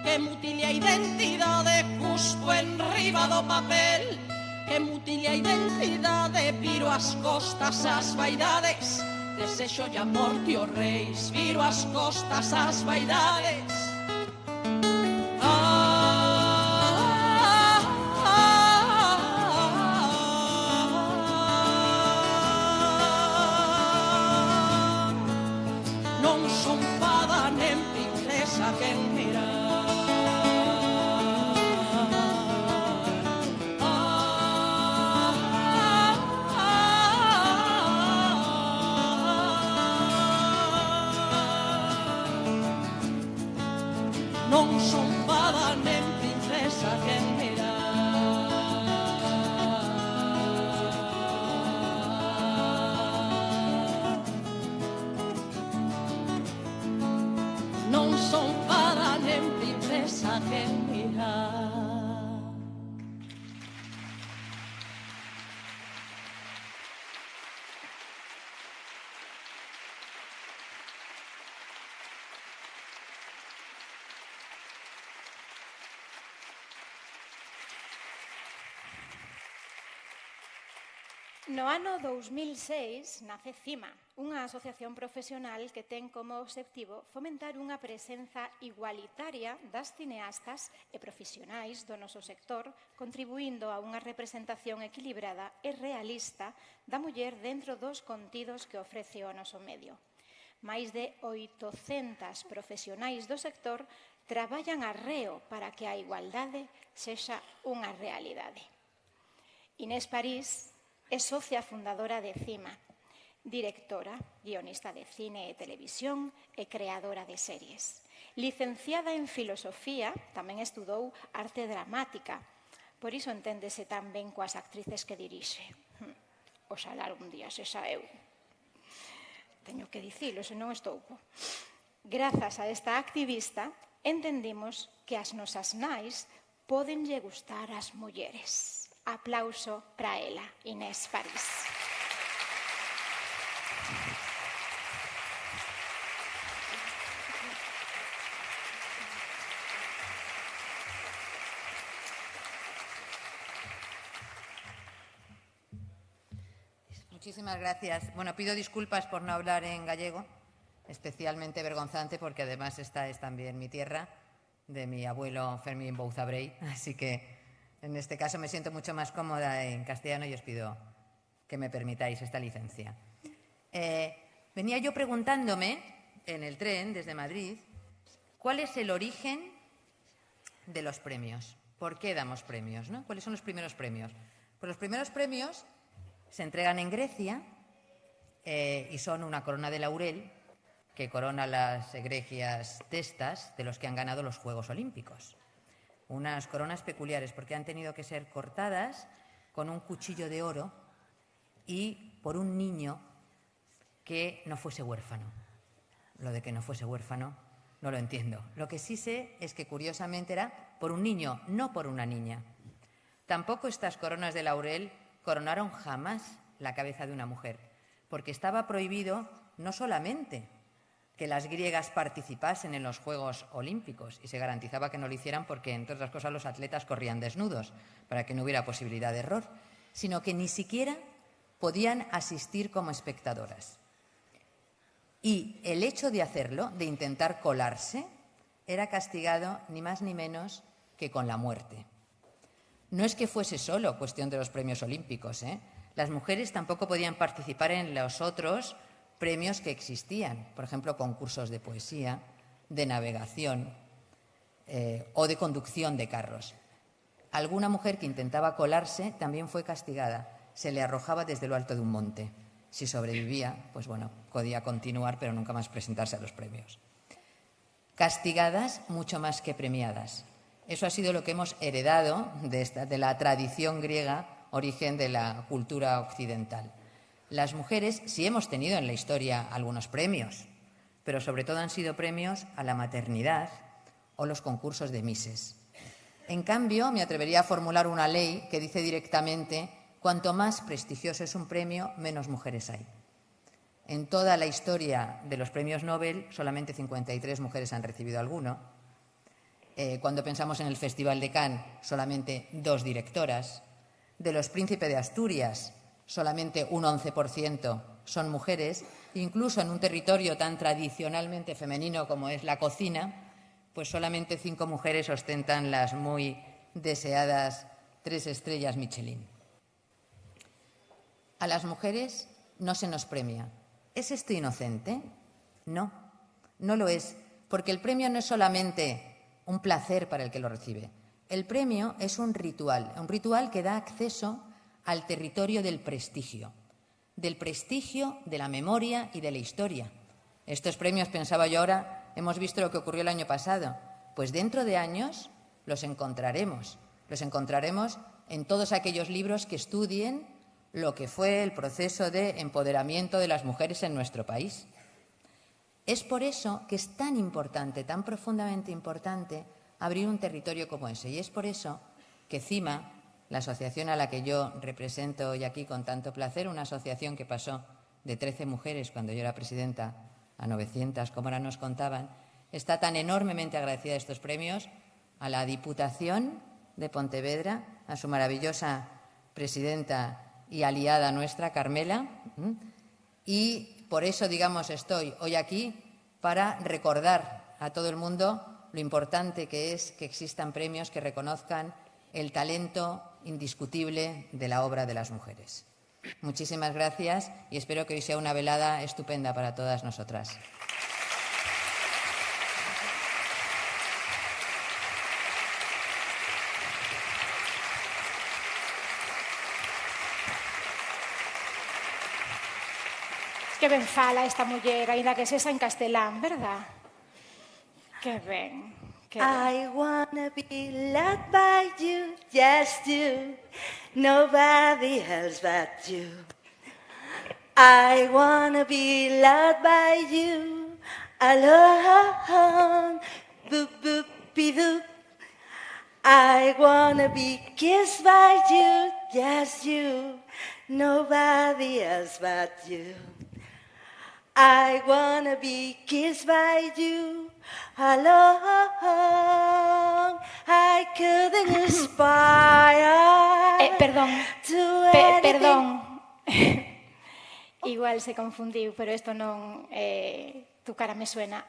que mutile a identidade. Cuspo en riba do papel, que mutile a identidade. Viro as costas ás vaidades, desexo e a morte os reis. Viro as costas ás vaidades. Non son fada nen princesa quen mirar. Non son fada nen princesa quen mirar. Non son fada nen princesa quen mirar. No ano 2006 nace CIMA, unha asociación profesional que ten como obxectivo fomentar unha presenza igualitaria das cineastas e profesionais do noso sector, contribuindo a unha representación equilibrada e realista da muller dentro dos contidos que ofrece o noso medio. Mais de 800 profesionais do sector traballan arreo para que a igualdade sexa unha realidade. Inés París é socia fundadora de CIMA, directora, guionista de cine e televisión e creadora de series. Licenciada en filosofía, tamén estudou arte dramática, por iso enténdese tan ben coas actrices que dirixe. Oxalá algún día sexa eu. Teño que dicilo, senón estoupo. Grazas a esta activista, entendimos que as nosas nais podenlle gustar ás mulleres. Aplauso para ela, Inés París. Muchísimas gracias. Bueno, pido disculpas por no hablar en gallego, especialmente vergonzante porque además esta es también mi tierra, de mi abuelo Fermín Bouzabrey, así que en este caso me siento mucho más cómoda en castellano y os pido que me permitáis esta licencia. Venía yo preguntándome en el tren desde Madrid cuál es el origen de los premios. ¿Por qué damos premios, ¿no? ¿Cuáles son los primeros premios? Pues los primeros premios se entregan en Grecia y son una corona de laurel que corona las egregias testas de los que han ganado los Juegos Olímpicos. Unas coronas peculiares porque han tenido que ser cortadas con un cuchillo de oro y por un niño que no fuese huérfano. Lo de que no fuese huérfano no lo entiendo. Lo que sí sé es que curiosamente era por un niño, no por una niña. Tampoco estas coronas de laurel coronaron jamás la cabeza de una mujer, porque estaba prohibido no solamente que las griegas participasen en los Juegos Olímpicos, y se garantizaba que no lo hicieran porque, entre otras cosas, los atletas corrían desnudos para que no hubiera posibilidad de error, sino que ni siquiera podían asistir como espectadoras. Y el hecho de hacerlo, de intentar colarse, era castigado ni más ni menos que con la muerte. No es que fuese solo cuestión de los premios olímpicos, ¿eh? Las mujeres tampoco podían participar en los otros premios que existían, por ejemplo, concursos de poesía, de navegación o de conducción de carros. Alguna mujer que intentaba colarse también fue castigada. Se le arrojaba desde lo alto de un monte. Si sobrevivía, pues bueno, podía continuar, pero nunca más presentarse a los premios. Castigadas mucho más que premiadas. Eso ha sido lo que hemos heredado de la tradición griega, origen de la cultura occidental. Las mujeres sí hemos tenido en la historia algunos premios, pero sobre todo han sido premios a la maternidad o los concursos de Misses. En cambio, me atrevería a formular una ley que dice directamente: cuanto más prestigioso es un premio, menos mujeres hay. En toda la historia de los premios Nobel, solamente 53 mujeres han recibido alguno. Cuando pensamos en el Festival de Cannes, solamente 2 directoras. De los Príncipe de Asturias, solamente un 11% son mujeres. Incluso en un territorio tan tradicionalmente femenino como es la cocina, pues solamente 5 mujeres ostentan las muy deseadas 3 estrellas Michelin. A las mujeres no se nos premia. ¿Es esto inocente? No, no lo es, porque el premio no es solamente un placer para el que lo recibe. El premio es un ritual que da acceso al territorio del prestigio de la memoria y de la historia. Estos premios, pensaba yo ahora, hemos visto lo que ocurrió el año pasado, pues dentro de años los encontraremos en todos aquellos libros que estudien lo que fue el proceso de empoderamiento de las mujeres en nuestro país. Es por eso que es tan importante, tan profundamente importante, abrir un territorio como ese. Y es por eso que CIMA, la asociación a la que yo represento hoy aquí con tanto placer, una asociación que pasó de 13 mujeres cuando yo era presidenta a 900, como ahora nos contaban, está tan enormemente agradecida de estos premios, a la Diputación de Pontevedra, a su maravillosa presidenta y aliada nuestra, Carmela, y por eso, digamos, estoy hoy aquí para recordar a todo el mundo lo importante que es que existan premios que reconozcan el talento indiscutible de la obra de las mujeres. Muchísimas gracias y espero que hoy sea una velada estupenda para todas nosotras. Que ben fala esta muller, aínda que sexa en castelán, verdad? Que ben, que ben. I wanna be loved by you, just you, nobody else but you. I wanna be loved by you, alone, boop boop be doop. I wanna be kissed by you, just you, nobody else but you. I wanna be kissed by you alone. I couldn't aspire. Perdón. Perdón. Igual se confundiu, pero isto non... tu cara me suena.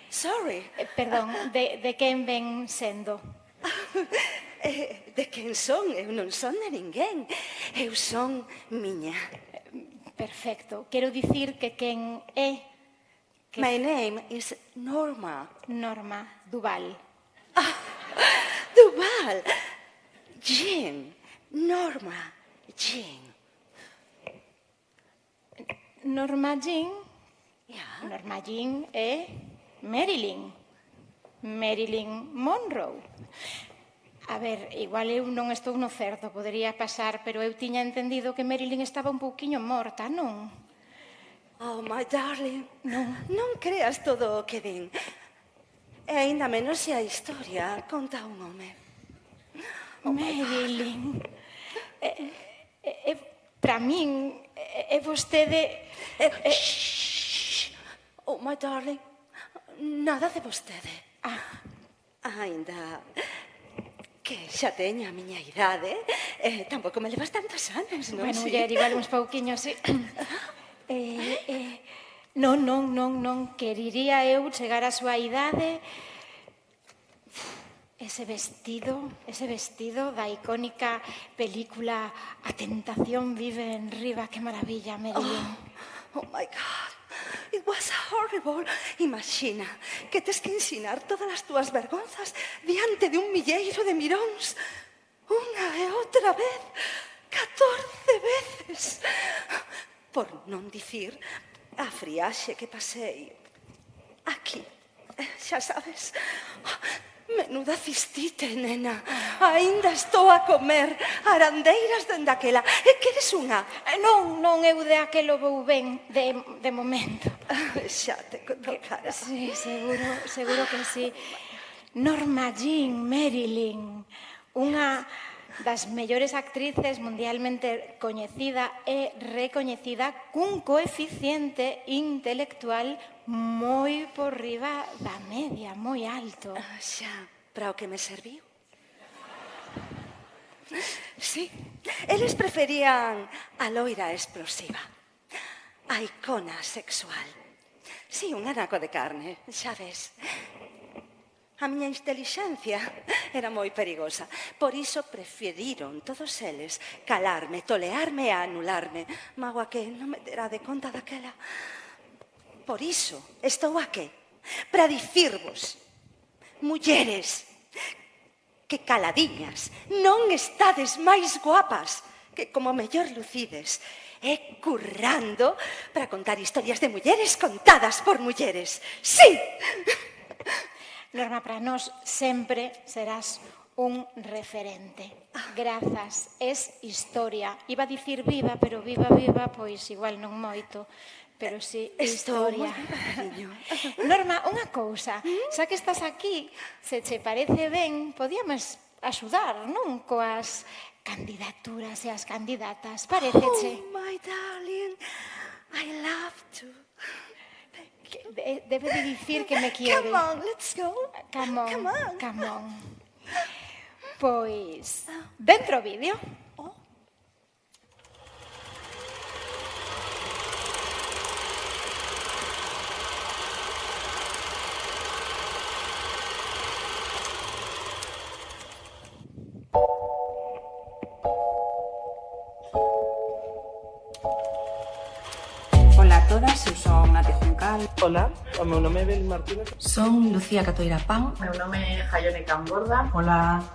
Sorry. Perdón, de quen ven sendo? De quen son? Eu non son de ninguén. Eu son miña. Perfecto. Quero dicir que quen é... My name is Norma. Norma Duval. Duval. Jean. Norma Jean. Norma Jean Norma Jean é Marilyn Monroe. A ver, igual eu non estou no certo, podería pasar, pero eu tiña entendido que Marilyn estaba un pouquiño morta, non? Oh, my darling, non creas todo o que din. E aínda menos se a historia conta un home. Marilyn, para min, é vostede... Oh, my darling, nada de vostede. Aínda que xa teño a miña idade, tampouco me levas tantos anos, non? Bueno, muller, igual uns pouquiños, sí. Non, queriría eu chegar á súa idade. Ese vestido da icónica película A tentación vive en Riva, que maravilla, Marilyn. Oh my God, it was horrible. Imagina que tes que ensinar todas as túas vergonzas diante de un milleiro de miróns. Unha e outra vez, 14 veces. Por non dicir a friaxe que pasei aquí, xa sabes. Menuda cistite, nena. Aínda estou a comer arandeiras dende aquela. E queres unha? Non, eu de aquelo vou ben, de momento. Xa te tocará. Sí, seguro que sí. Norma Jean Marilyn, unha das mellores actrices mundialmente coñecida e recoñecida cun coeficiente intelectual moi por riba da media, moi alto. Xa, para o que me serviu. Sí, eles preferían a loira explosiva, a icona sexual. Sí, un anaco de carne, xa ves. A miña intelixencia era moi perigosa. Por iso preferiron todos eles calarme, tolearme e anularme. Magua que non me terá de conta daquela. Por iso estou aquí, para dicirvos, mulleres, que caladiñas non estades máis guapas, que como mellor lucides, e currando para contar historias de mulleres contadas por mulleres. Sí! Norma, para nós sempre serás un referente. Grazas, es historia. Iba a dicir viva, pero viva, pois igual non moito. Pero sí, historia. Norma, unha cousa, xa que estás aquí, se che parece ben, podíamos axudar, non? Coas candidaturas e as candidatas, pareceche? Oh, my darling, I love to. Debe de dicir que me quiere. Come on, let's go. Come on. Pois, dentro vídeo. Ola a todas, eu son Nati Juncal. Ola, o meu nome é Bel Martínez. Son Lucía Catoira Pan. Meu nome é Jaione Camborda. Hola,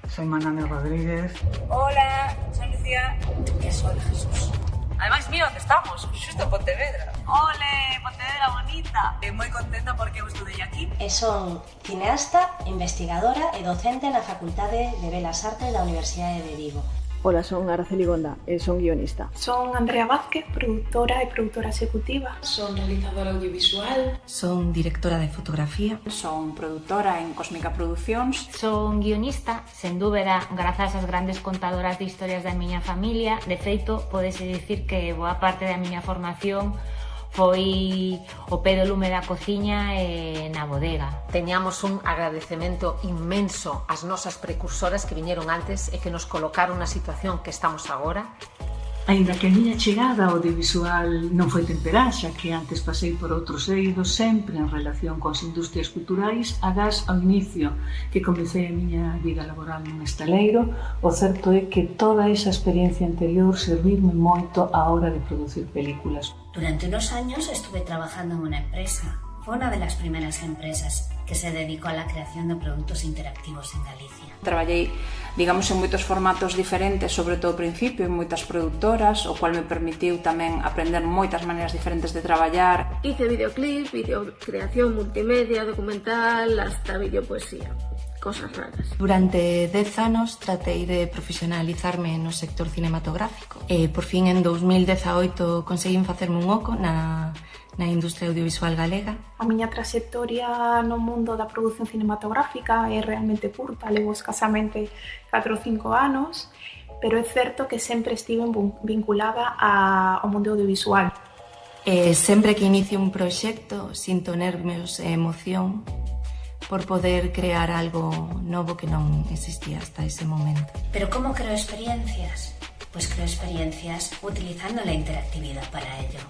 soy Maname Rodríguez. Hola, son Lucía. Que soy Jesús. Ademais, mira onde estamos, xusto en Pontevedra. Ole, Pontevedra bonita. Moi contenta porque eu estudei aquí. E son cineasta, investigadora e docente na Facultade de Belas Artes da Universidade de Vigo. Hola, son Araceli Gonda e son guionista. Son Andrea Vázquez, productora e produtora executiva. Son realizadora audiovisual. Son directora de fotografía. Son produtora en Cósmica Producións. Son guionista, sen dúbida, grazas ás grandes contadoras de historias da miña familia. De feito, pódese dicir que boa parte da miña formación foi o pé do lume da cociña e na bodega. Teñamos un agradecemento inmenso ás nosas precursoras que viñeron antes e que nos colocaron na situación que estamos agora. Aínda que a miña chegada ao audiovisual non foi temperá, xa que antes pasei por outros eidos sempre en relación coas industrias culturais, agás ao inicio que comecei a miña vida laboral nun estaleiro, o certo é que toda esa experiencia anterior servirme moito á hora de producir películas. Durante unos años estuve trabajando en una empresa. Fue una de las primeras empresas. que se dedicó a la creación de productos interactivos en Galicia. Traballei, digamos, en moitos formatos diferentes, sobre todo ao principio, en moitas produtoras, o cual me permitiu tamén aprender moitas maneiras diferentes de traballar. Hice videoclip, videocreación multimedia, documental, hasta videopoesía. Cosas raras. Durante 10 anos tratei de profesionalizarme no sector cinematográfico e por fin en 2018 conseguín facerme un oco na industria audiovisual galega. A miña traxectoria no mundo da produción cinematográfica é realmente curta, levo escasamente 4 ou 5 anos, pero é certo que sempre estive vinculada ao mundo audiovisual. Sempre que inicio un proxecto sinto nervios e emoción por poder crear algo novo que non existía hasta ese momento. ¿Pero cómo creo experiencias? Pues creo experiencias utilizando la interactividad para ello,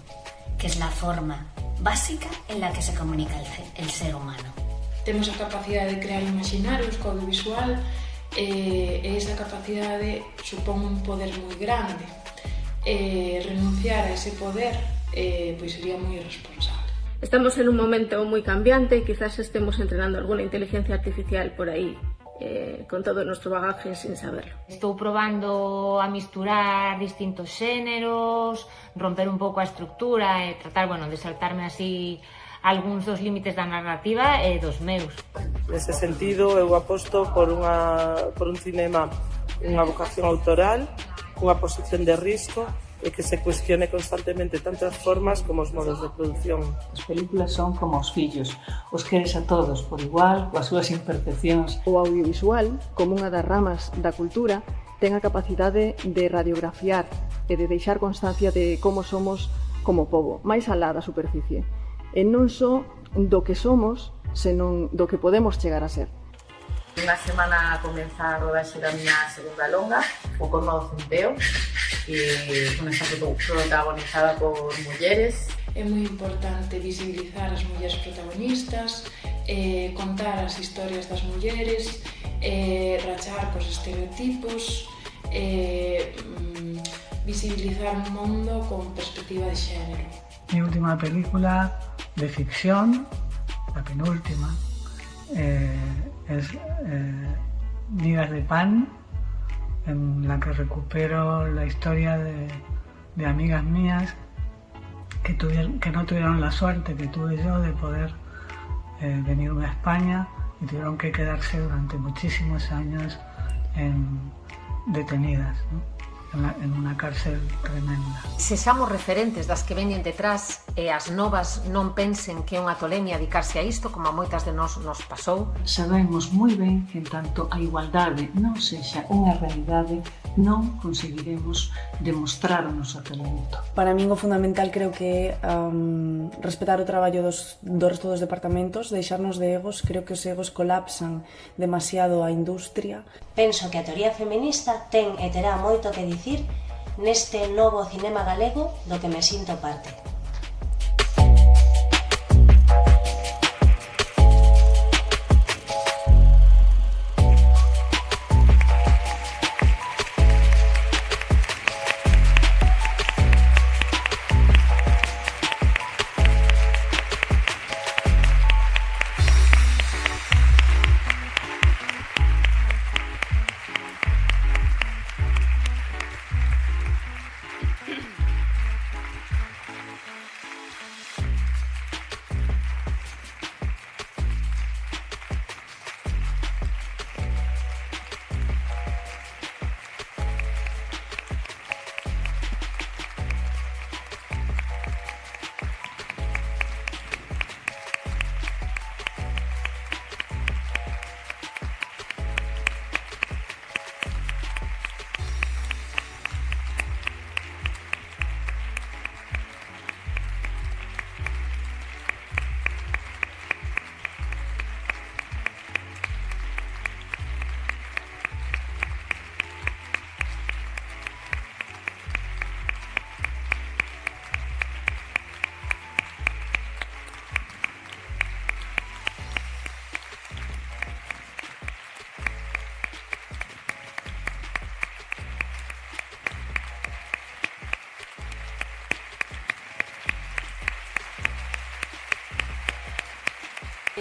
que es la forma básica en la que se comunica el ser humano. Temos a capacidade de crear imaginarios co audiovisual e esa capacidade supón un poder moi grande. Renunciar a ese poder pois sería moi irresponsable. Estamos en un momento muy cambiante y quizás estemos entrenando alguna inteligencia artificial por ahí, con todo nuestro bagaje sin saberlo. Estou probando a misturar distintos xéneros, romper un pouco a estructura e tratar, de saltarme así algúns dos límites da narrativa e dos meus. Nese sentido, eu aposto por un cinema, unha vocación autoral, unha posición de risco, e que se cuestione constantemente tanto as formas como os modos de produción. As películas son como os fillos, os queres a todos por igual, coas súas imperfeccións. O audiovisual, como unha das ramas da cultura, ten a capacidade de radiografiar e de deixar constancia de como somos como pobo, máis alá da superficie. E non só do que somos, senón do que podemos chegar a ser. Unha semana comeza a rodaxe da miña segunda longa, o Corno do Centeo, e con esta protagonizada por mulleres. É moi importante visibilizar as mulleres protagonistas, contar as historias das mulleres, rachar cos estereotipos, visibilizar un mundo con perspectiva de xénero. Mi última película de ficción, la penúltima, es Migas de Pan, en la que recupero la historia de amigas mías que no tuvieron la suerte que tuve yo de poder venirme a España y tuvieron que quedarse durante muchísimos años detenidas, ¿no? En unha cárcel tremenda. Sexamos referentes das que veñen detrás e as novas non pensen que é unha tolemia dedicarse a isto, como a moitas de nós nos pasou. Sabemos moi ben que en tanto a igualdade non sexa unha realidade, non conseguiremos demostrar o noso talento. Para min o fundamental creo que é respetar o traballo do resto dos departamentos, deixarnos de egos. Creo que os egos colapsan demasiado a industria. Penso que a teoría feminista ten e terá moito que dicir neste novo cinema galego do que me sinto parte.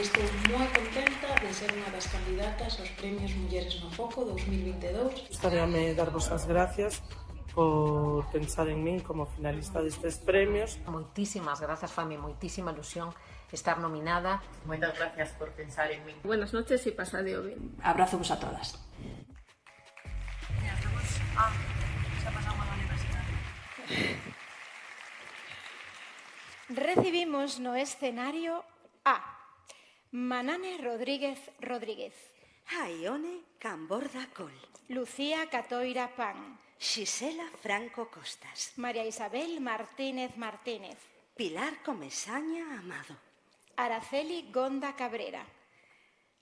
estou moi contenta de ser unha das candidatas aos Premios Mulleres no Foco 2022. Gustaríame darvos as gracias por pensar en min como finalista destes premios. Moitísimas grazas, fame moitísima ilusión estar nominada. Moitas gracias por pensar en min. Buenas noches y pasadeo bien. Abrazos a todas. Recibimos no escenario a Manane Rodríguez Rodríguez, Aione Camborda Col, Lucía Catoira Pan, Xisela Franco Costas, María Isabel Martínez Martínez, Pilar Comesaña Amado, Araceli Gonda Cabrera,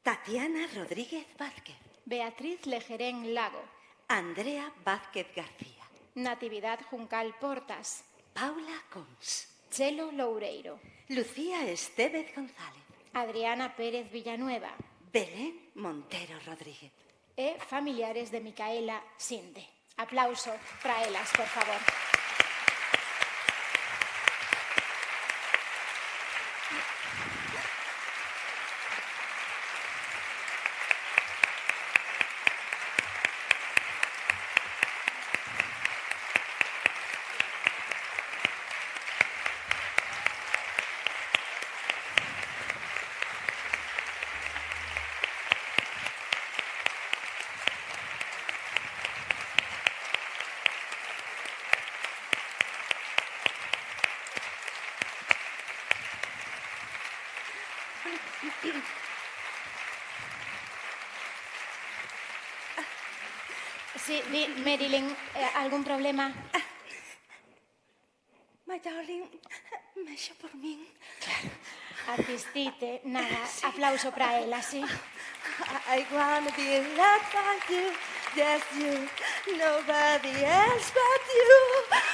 Tatiana Rodríguez Vázquez, Beatriz Lejerén Lago, Andrea Vázquez García, Natividad Juncal Portas, Paula Cons, Chelo Loureiro, Lucía Estévez González, Adriana Pérez Villanueva, Belén Montero Rodríguez e familiares de Micaela Sinde. Aplauso para elas, por favor. Sí, Marilyn, ¿algún problema? My darling, mexa por min. Artistite, nada, aplauso para ela, sí. I wanna be loved by you, just you, nobody else but you.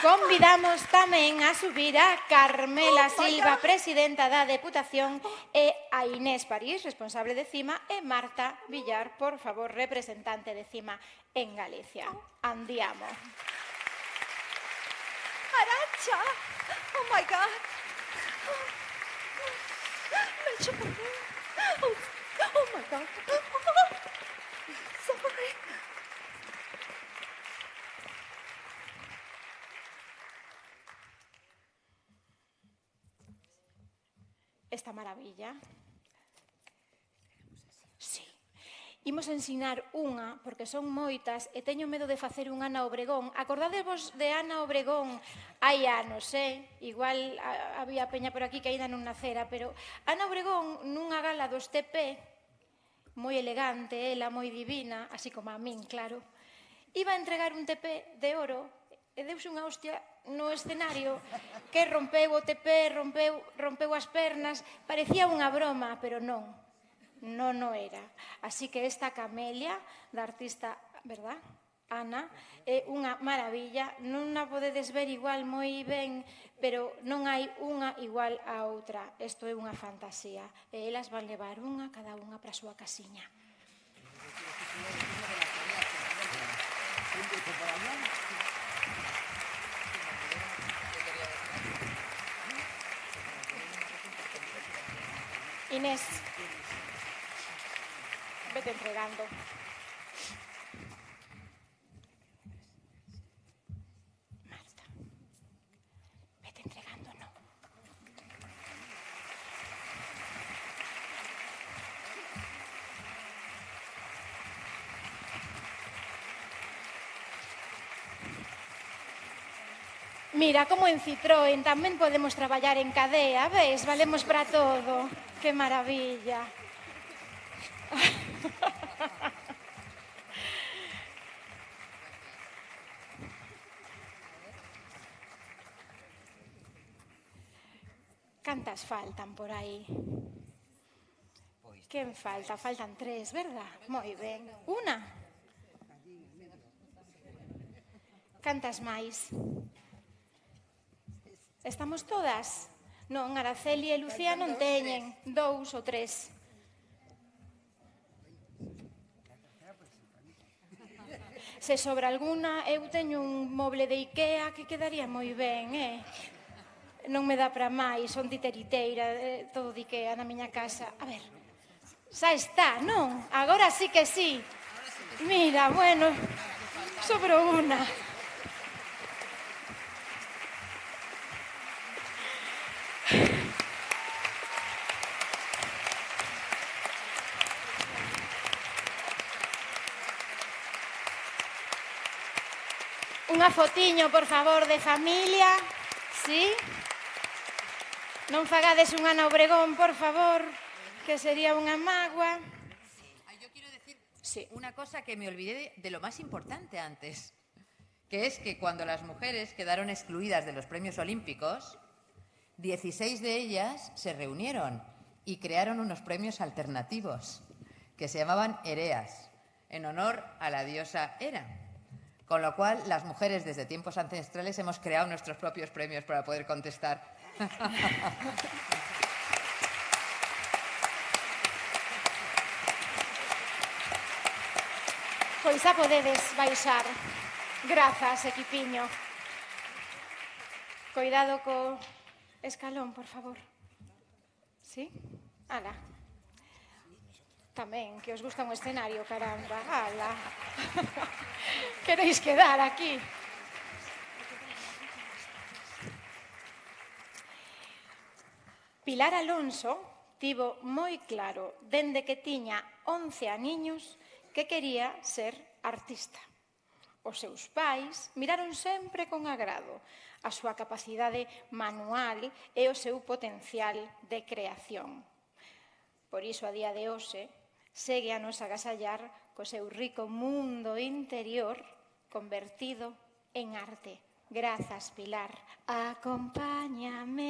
Convidamos tamén a subir a Carmela Silva, presidenta da Deputación, e a Inés París, responsable de CIMA, e Marta Villar, por favor, representante de CIMA en Galicia. Andiamo. Arantxa! Oh my God! Mexa por min. Oh my God! Sorry. Esta maravilla. Sí. Imos ensinar unha, porque son moitas, e teño medo de facer un Ana Obregón. Acordadevos de Ana Obregón hai anos, Igual había peña por aquí que aínda non nacera, pero Ana Obregón nunha gala dos TP, moi elegante, ela moi divina, así como a min, claro, iba a entregar un TP de oro e deuse unha hostia no escenario que rompeu o TP, rompeu as pernas, parecía unha broma, pero non era. Así que esta camelia da artista, verdad, Ana, é unha maravilla, non a podedes ver igual moi ben, pero non hai unha igual a outra. Isto é unha fantasía, e elas van levar unha, cada unha para a súa casiña. Inés, vete entregando. Marta, vete entregando, no. Mira, como en Citroën tamén podemos traballar en cadea, ves? Valemos para todo. Que maravilla. Cantas faltan por aí? Quen falta? Faltan 3, verdad? Moi ben. Una? Cantas máis? Estamos todas? Non, Araceli e Lucía non teñen. 2 ou 3. Se sobra alguna, eu teño un moble de Ikea que quedaría moi ben, non me dá para máis, son titiriteira, todo di que na miña casa. A ver, xa está, non? Agora sí que sí. Mira, bueno, sobrou unha. Unha fotiño, por favor, de familia. Sí? Non fagades un Ana Obregón, por favor, que sería unha mágoa. Yo quiero decir una cosa que me olvidé de lo más importante antes, que es que cuando las mujeres quedaron excluidas de los premios olímpicos, 16 de ellas se reunieron y crearon unos premios alternativos que se llamaban Ereas, en honor a la diosa Hera. Con lo cual, las mujeres desde tiempos ancestrales hemos creado nuestros propios premios para poder contestar. Pois xa podedes baixar. Grazas, equipiño. Coidado co escalón, por favor. Sí? Ala. Tamén, que os gusta un escenario, caramba. Ala. Queréis quedar aquí. Pilar Alonso tivo moi claro, dende que tiña 11 aniños, que quería ser artista. Os seus pais miraron sempre con agrado a súa capacidade manual e o seu potencial de creación. Por iso, a día de hoxe, segue a nos agasallar co seu rico mundo interior convertido en arte. Grazas, Pilar. Acompáñame.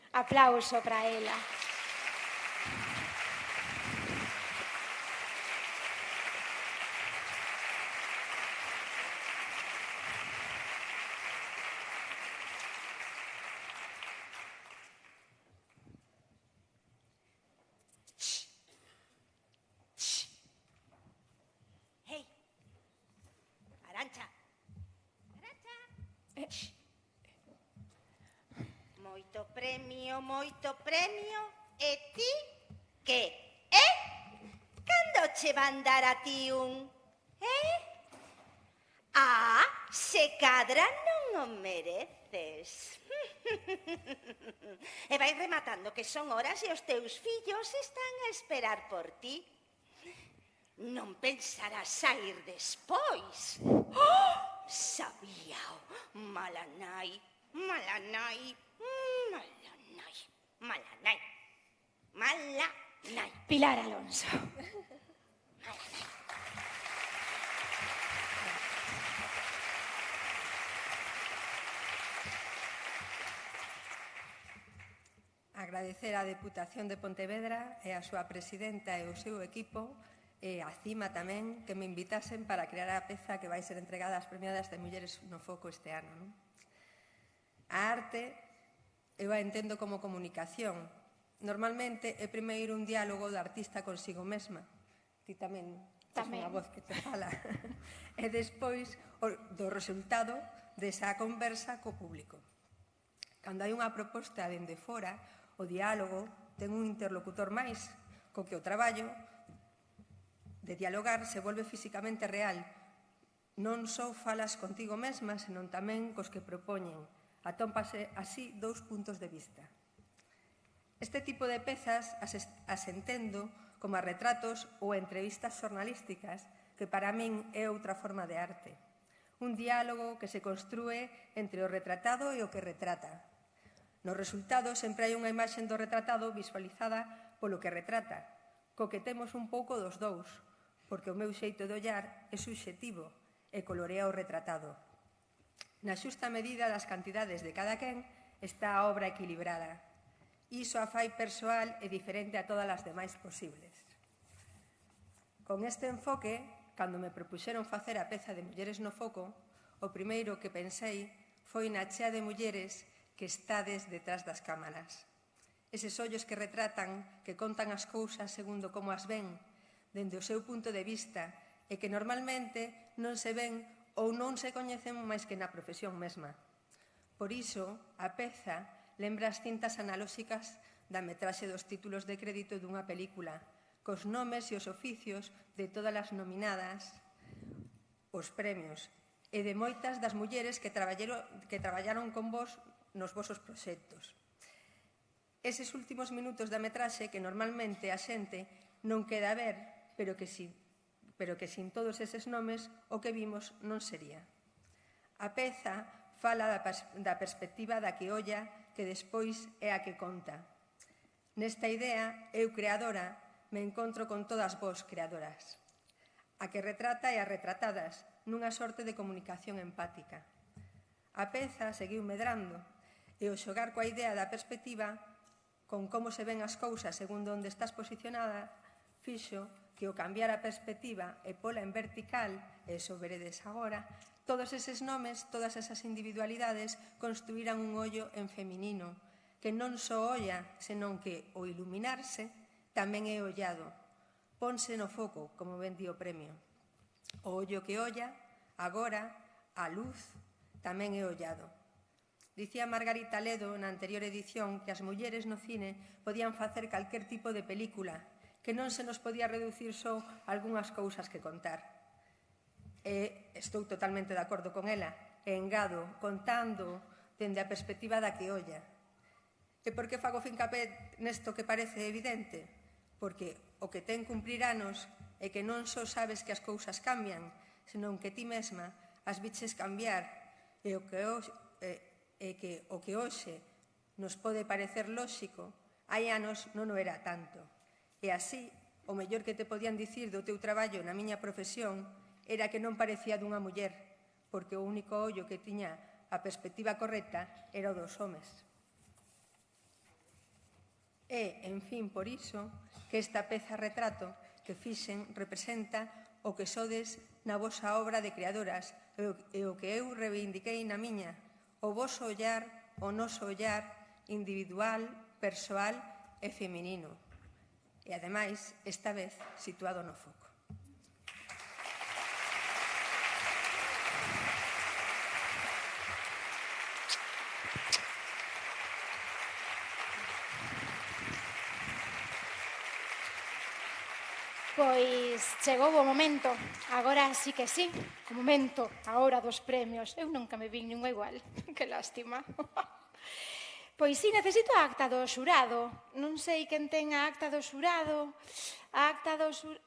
Aplauso para ela. Moito premio, e ti que? Cando che van dar a ti un? Se cadra non o mereces. E vai rematando que son horas e os teus fillos están a esperar por ti. Non pensarás sair despois. Sabíao, mala nai, mala nai, mala nai, mala nai, mala nai. Pilar Alonso. Mala nai. Agradecer á Deputación de Pontevedra e a súa presidenta e o seu equipo e a CIMA tamén que me invitasen para crear a peza que vai ser entregada ás premiadas de Mulleres no Foco este ano. A arte eu a entendo como comunicación. Normalmente é primeiro un diálogo do artista consigo mesma. Ti tamén tes unha voz que te fala. E despois do resultado desa conversa co público. Cando hai unha proposta dende fora, o diálogo ten un interlocutor máis, co que o traballo de dialogar se volve físicamente real. Non só falas contigo mesma, senón tamén cos que propoñen. Atómpase así dous puntos de vista. Este tipo de pezas as entendo como retratos ou entrevistas xornalísticas, que para min é outra forma de arte. Un diálogo que se construe entre o retratado e o que retrata. No resultado sempre hai unha imaxe do retratado visualizada polo que retrata, co que temos un pouco dos dous, porque o meu xeito de ollar é subxetivo e colorea o retratado. Na xusta medida das cantidades de cada quen está a obra equilibrada. Iso a fai persoal e diferente a todas as demais posibles. Con este enfoque, cando me propuxeron facer a peza de Mulleres no Foco, o primeiro que pensei foi na chea de mulleres que estades detrás das cámaras. Eses ollos que retratan, que contan as cousas segundo como as ven, dende o seu punto de vista, e que normalmente non se ven ou non se coñecen máis que na profesión mesma. Por iso, a peza lembra as cintas analóxicas da metraxe dos títulos de crédito dunha película, cos nomes e os oficios de todas as nominadas os premios e de moitas das mulleres que traballaron con vos nos vosos proxectos. Eses últimos minutos da metraxe que normalmente a xente non queda a ver, pero que sin todos eses nomes o que vimos non sería. A peza fala da perspectiva da que olla, que despois é a que conta. Nesta idea, eu, creadora, me encontro con todas vos, creadoras. A que retrata e as retratadas nunha sorte de comunicación empática. A peza seguiu medrando e o xogar coa idea da perspectiva con como se ven as cousas segundo onde estás posicionada fixo que o cambiar a perspectiva e pola en vertical, e iso veredes agora, todos eses nomes, todas esas individualidades construíran un ollo en feminino, que non só olla, senón que o iluminarse tamén é ollado. Ponse no foco, como ben di o premio. O ollo que olla, agora, a luz, tamén é ollado. Dicía Margarita Ledo na anterior edición que as mulleres no cine podían facer calquer tipo de película, que non se nos podía reducir só algunhas cousas que contar. E estou totalmente de acordo con ela, e engado, contando dende a perspectiva da que olla. E por que fago fincapé nesto que parece evidente? Porque o que ten cumprir anos é que non só sabes que as cousas cambian, senón que ti mesma as viches cambiar e que o que hoxe nos pode parecer lóxico, hai anos non o era tanto. E así, o mellor que te podían dicir do teu traballo na miña profesión era que non parecía dunha muller, porque o único ollo que tiña a perspectiva correcta era o dos homes. E, en fin, por iso, que esta peza retrato que fixen representa o que sodes na vosa obra de creadoras e o que eu reivindiquei na miña, o voso ollar, o noso ollar individual, persoal e feminino. E, ademais, esta vez situado no foco. Pois chegou o momento, agora sí que sí, o momento, a hora dos premios. Eu nunca me vin nunha igual, que lástima. Pois sí, necesito a acta do xurado. Non sei quen ten a acta do xurado. A acta do xurado...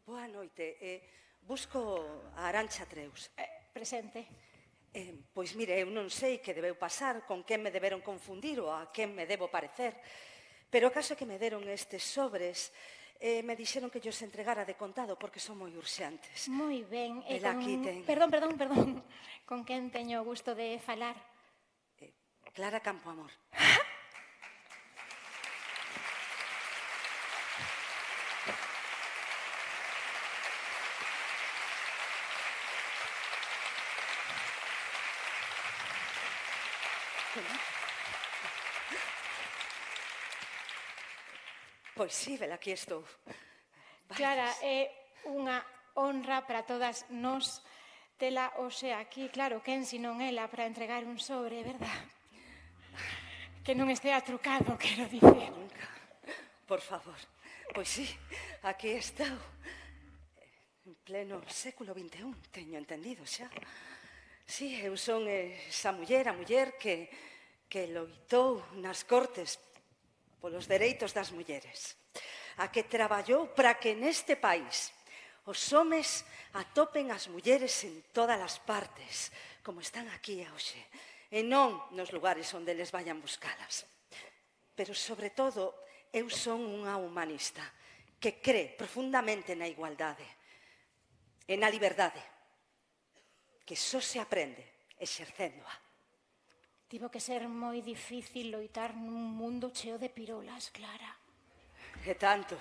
Boa noite. Busco a Arantxa Treus. Presente. Pois mire, eu non sei que debeu pasar, con quen me deberon confundir ou a quen me debo parecer, pero o caso é que me deron estes sobres e me dixeron que os entregara de contado porque son moi urxentes. Moi ben. Ela aquí ten... Perdón. Con quen teño o gusto de falar? Clara Campoamor. Pois sí, vela, aquí estou. Clara, é unha honra para todas nós tela hoxe aquí. Claro, quen si non ela para entregar un sobre, verdad? Que non estea trucado, quero dicir. Nunca. Por favor. Pois sí, aquí estou. En pleno século XXI, teño entendido xa. Sí, eu son esa muller, a muller que loitou nas cortes polos dereitos das mulleres, a que traballou para que neste país os homes atopen as mulleres en todas as partes, como están aquí hoxe, e non nos lugares onde les vayan buscalas. Pero, sobre todo, eu son unha humanista que cree profundamente na igualdade e na liberdade, que só se aprende exercéndoa. Tivo que ser moi difícil loitar nun mundo cheo de pirolas, Clara. É tanto.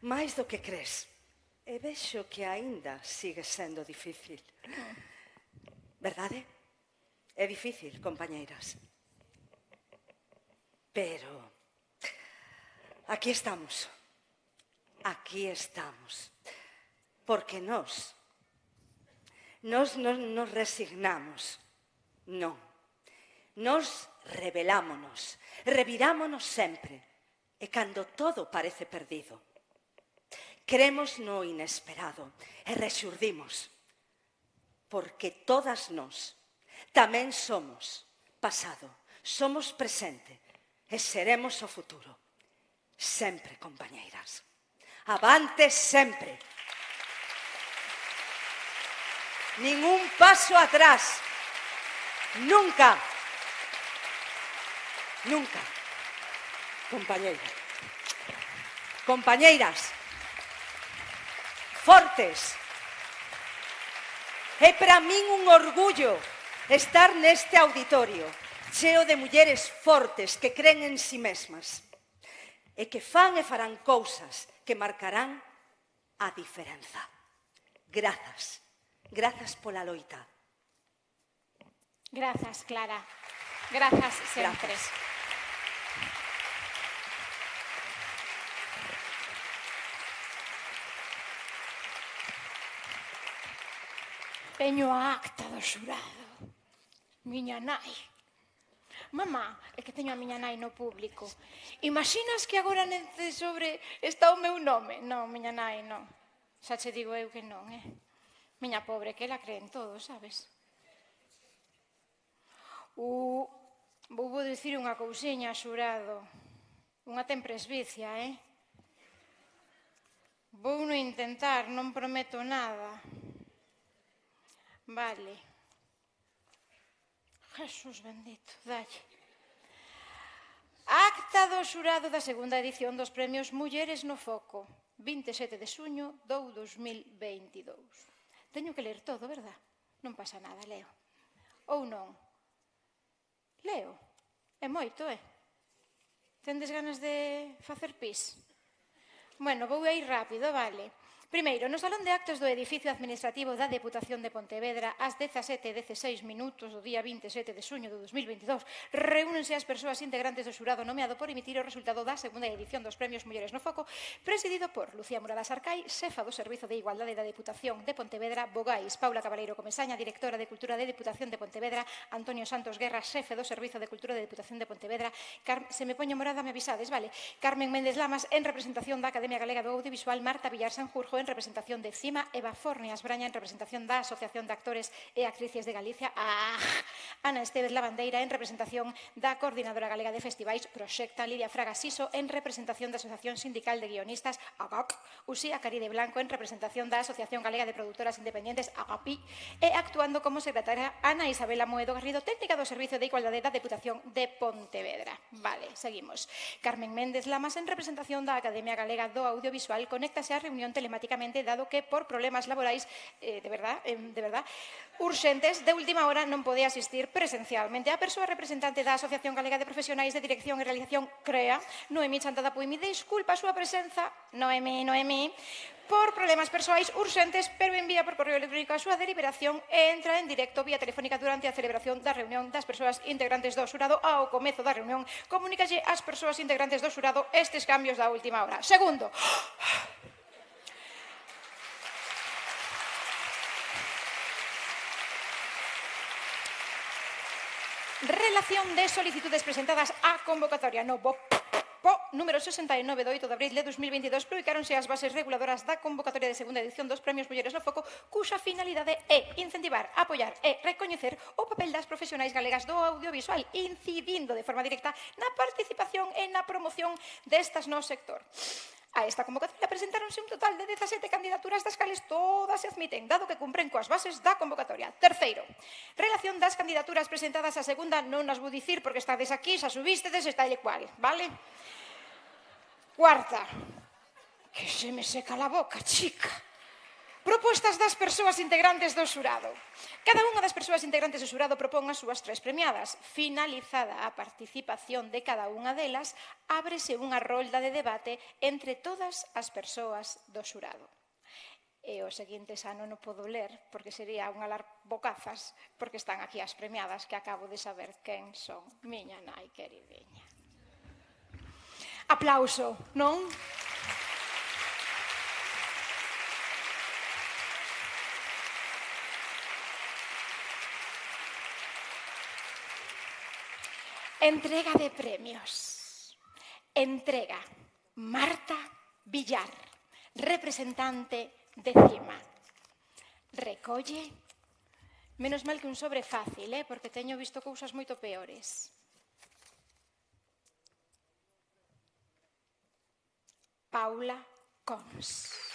Mais do que crees. E vexo que aínda sigue sendo difícil. Verdade? É difícil, compañeiras. Pero aquí estamos. aquí estamos. Porque nos resignamos. Non. Nos rebelámonos, revirámonos sempre. E cando todo parece perdido, cremos no inesperado e rexurdimos. Porque todas nós tamén somos pasado, somos presente e seremos o futuro. Sempre, compañeiras. Avante sempre. Ningún paso atrás. Nunca. Nunca. Compañeiras. Compañeiras. Fortes. É para min un orgullo estar neste auditorio cheo de mulleres fortes que creen en si mesmas e que fan e farán cousas que marcarán a diferenza. Grazas. Grazas pola loita. Grazas, Clara. Grazas sempre. Teño a acta do xurado. Miña nai. Mamá, é que teño a miña nai no público. Imaxinas que agora neste sobre está o meu nome? Non, miña nai, non. Xa che digo eu que non, Miña pobre, que ela cree en todo, sabes? Vou dicir unha cousiña, xurado. Unha ten presbicia, Vou non intentar, non prometo nada. Vale. Jesús bendito, dalle. Acta do xurado da segunda edición dos premios Mulleres no Foco, 27 de xuño do 2022. Teño que ler todo, verdad? Non pasa nada, leo. Ou non? Leo. É moito, Tendes ganas de facer pis? Bueno, vou ir rápido, vale. Primeiro, no Salón de Actos do Edificio Administrativo da Deputación de Pontevedra, ás 17:16 do día 27 de xuño do 2022, reúnense as persoas integrantes do xurado nomeado por emitir o resultado da segunda edición dos Premios Mulleres no Foco, presidido por Lucía Muradas Arcai, xefa do Servizo de Igualdade da Deputación de Pontevedra, vogais Paula Cabaleiro Comesaña, directora de Cultura de Deputación de Pontevedra, Antonio Santos Guerra, xefe do Servizo de Cultura de Deputación de Pontevedra, se me poño morada, me avisades, vale? Carmen Méndez Lamas, en representación da Academia Galega do Audiovisual, Marta Villar Sanjurjo, en representación de CIMA, Eva Fornias Braña, en representación da Asociación de Actores e Actrices de Galicia, Ana Estévez Lavandeira, en representación da Coordinadora Galega de Festivais, Proxecta, Lidia Fraga Siso, en representación da Asociación Sindical de Guionistas, AGAC, Uxía Caride Blanco, en representación da Asociación Galega de Produtoras Independentes, AGAPI, e actuando como secretaria Ana Isabela Moedo Garrido, técnica do Servizo de Igualdade da Deputación de Pontevedra. Vale, seguimos. Carmen Méndez Lamas, en representación da Academia Galega do Audiovisual, conéctase á reunión telemáticamente dado que por problemas laborais de verdad, urxentes, de última hora non pode asistir presencialmente. A persoa representante da Asociación Galega de Profesionais de Dirección e Realización CREA, Noemí Chantada Puimi, desculpa a súa presenza, Noemí, por problemas persoais urxentes, pero envía por correo electrónico a súa deliberación e entra en directo vía telefónica durante a celebración da reunión das persoas integrantes do xurado. Ao comezo da reunión, comunícalle ás persoas integrantes do xurado estes cambios da última hora. Segundo, relación de solicitudes presentadas á convocatoria no número 69 do 8 de abril de 2022 publicáronse as bases reguladoras da convocatoria de segunda edición dos Premios Mulleres no Foco, cuxa finalidade é incentivar, apoiar e recoñecer o papel das profesionais galegas do audiovisual, incidindo de forma directa na participación e na promoción destas no sector. A esta convocatoria presentáronse un total de 17 candidaturas, das cales todas se admiten, dado que cumpren coas bases da convocatoria. Terceiro, relación das candidaturas presentadas a segunda, non as vou dicir porque estades aquí, xa subistedes, está igual, vale? Cuarta, que se me seca la boca, chica. Propostas das persoas integrantes do xurado. Cada unha das persoas integrantes do xurado propón as súas 3 premiadas. Finalizada a participación de cada unha delas, ábrese unha rolda de debate entre todas as persoas do xurado. E o seguinte xa non o podo ler, porque sería un alar bocazas, porque están aquí as premiadas que acabo de saber quen son. Miña nai querideña. Aplauso, non? Entrega de premios. Entrega Marta Villar, representante de CIMA. Recolle. Menos mal que un sobre fácil, porque teño visto cousas moito peores. Paula Cons.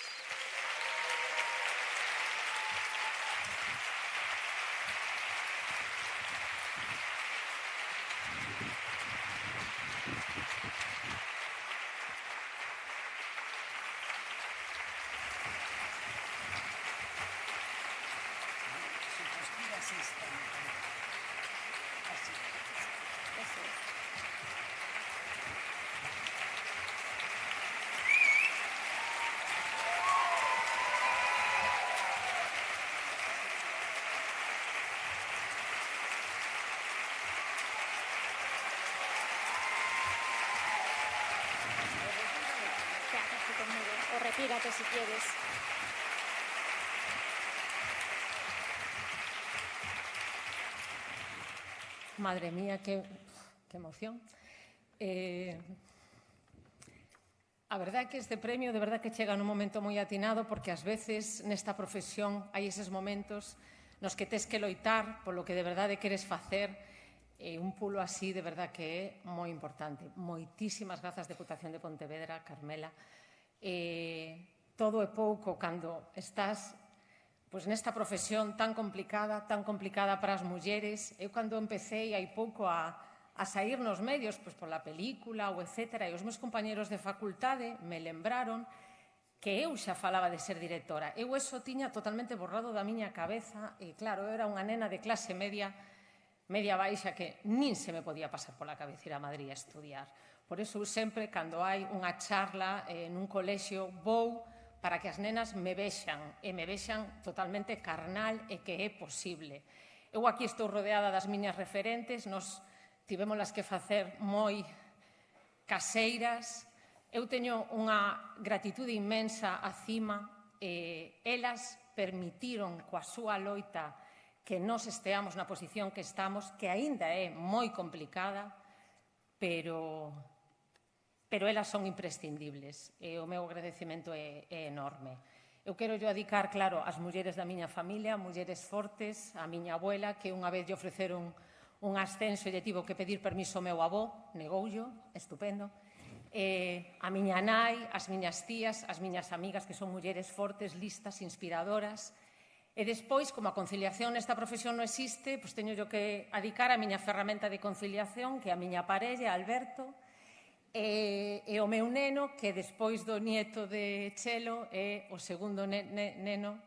O retírate si quieres. Madre mía, qué emoción. A verdade é que este premio de verdade que chega nun momento moi atinado, porque ás veces nesta profesión hai eses momentos nos que tes que loitar polo que de verdade queres facer, e un pulo así de verdade que é moi importante. Moitísimas grazas, Deputación de Pontevedra, Carmela. Todo é pouco cando estás nesta profesión tan complicada para as mulleres. Eu cando empecé hai pouco a sair nos medios pola película ou etcétera, e os meus compañeros de facultade me lembraron que eu xa falaba de ser directora. Eu eso tiña totalmente borrado da miña cabeza e claro, eu era unha nena de clase media baixa que nin se me podía pasar pola cabeza ir a Madrid a estudiar. Por iso eu sempre, cando hai unha charla nun colexio, vou para que as nenas me vexan, e me vexan totalmente carnal e que é posible. Eu aquí estou rodeada das miñas referentes, nos tivémolas que facer moi caseiras. Eu teño unha gratitude inmensa a CIMA, elas permitiron coa súa loita que nós esteamos na posición que estamos, que aínda é moi complicada, pero elas son imprescindibles e o meu agradecemento é enorme. Eu quero dedicar, claro, ás mulleres da miña familia, mulleres fortes, a miña abuela, que unha vez lle ofreceron un ascenso e lle tivo que pedir permiso ao meu avó, negoullo, estupendo, a miña nai, as miñas tías, as miñas amigas, que son mulleres fortes, listas, inspiradoras. E despois, como a conciliación nesta profesión non existe, teño yo que adicar a miña ferramenta de conciliación, que é a miña parella, Alberto, e o meu neno, que despois do nieto de Chelo é o segundo neno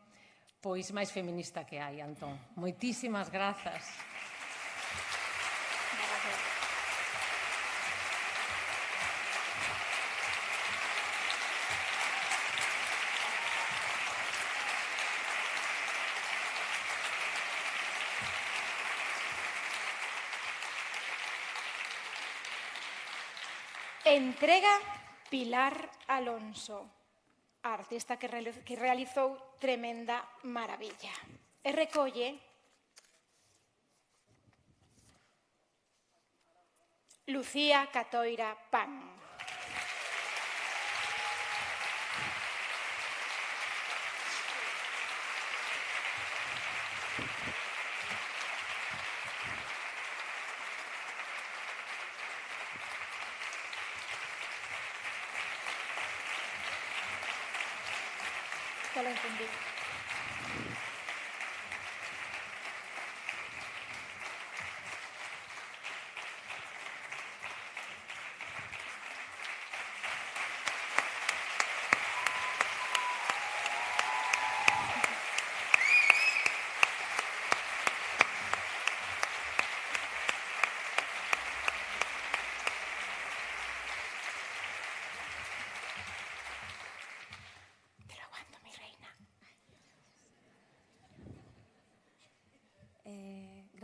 máis feminista que hai, Antón. Moitísimas grazas. Entrega Pilar Alonso, a artista que realizou tremenda maravilla. E recolle Lucía Catoira Pan. Ya lo entendí.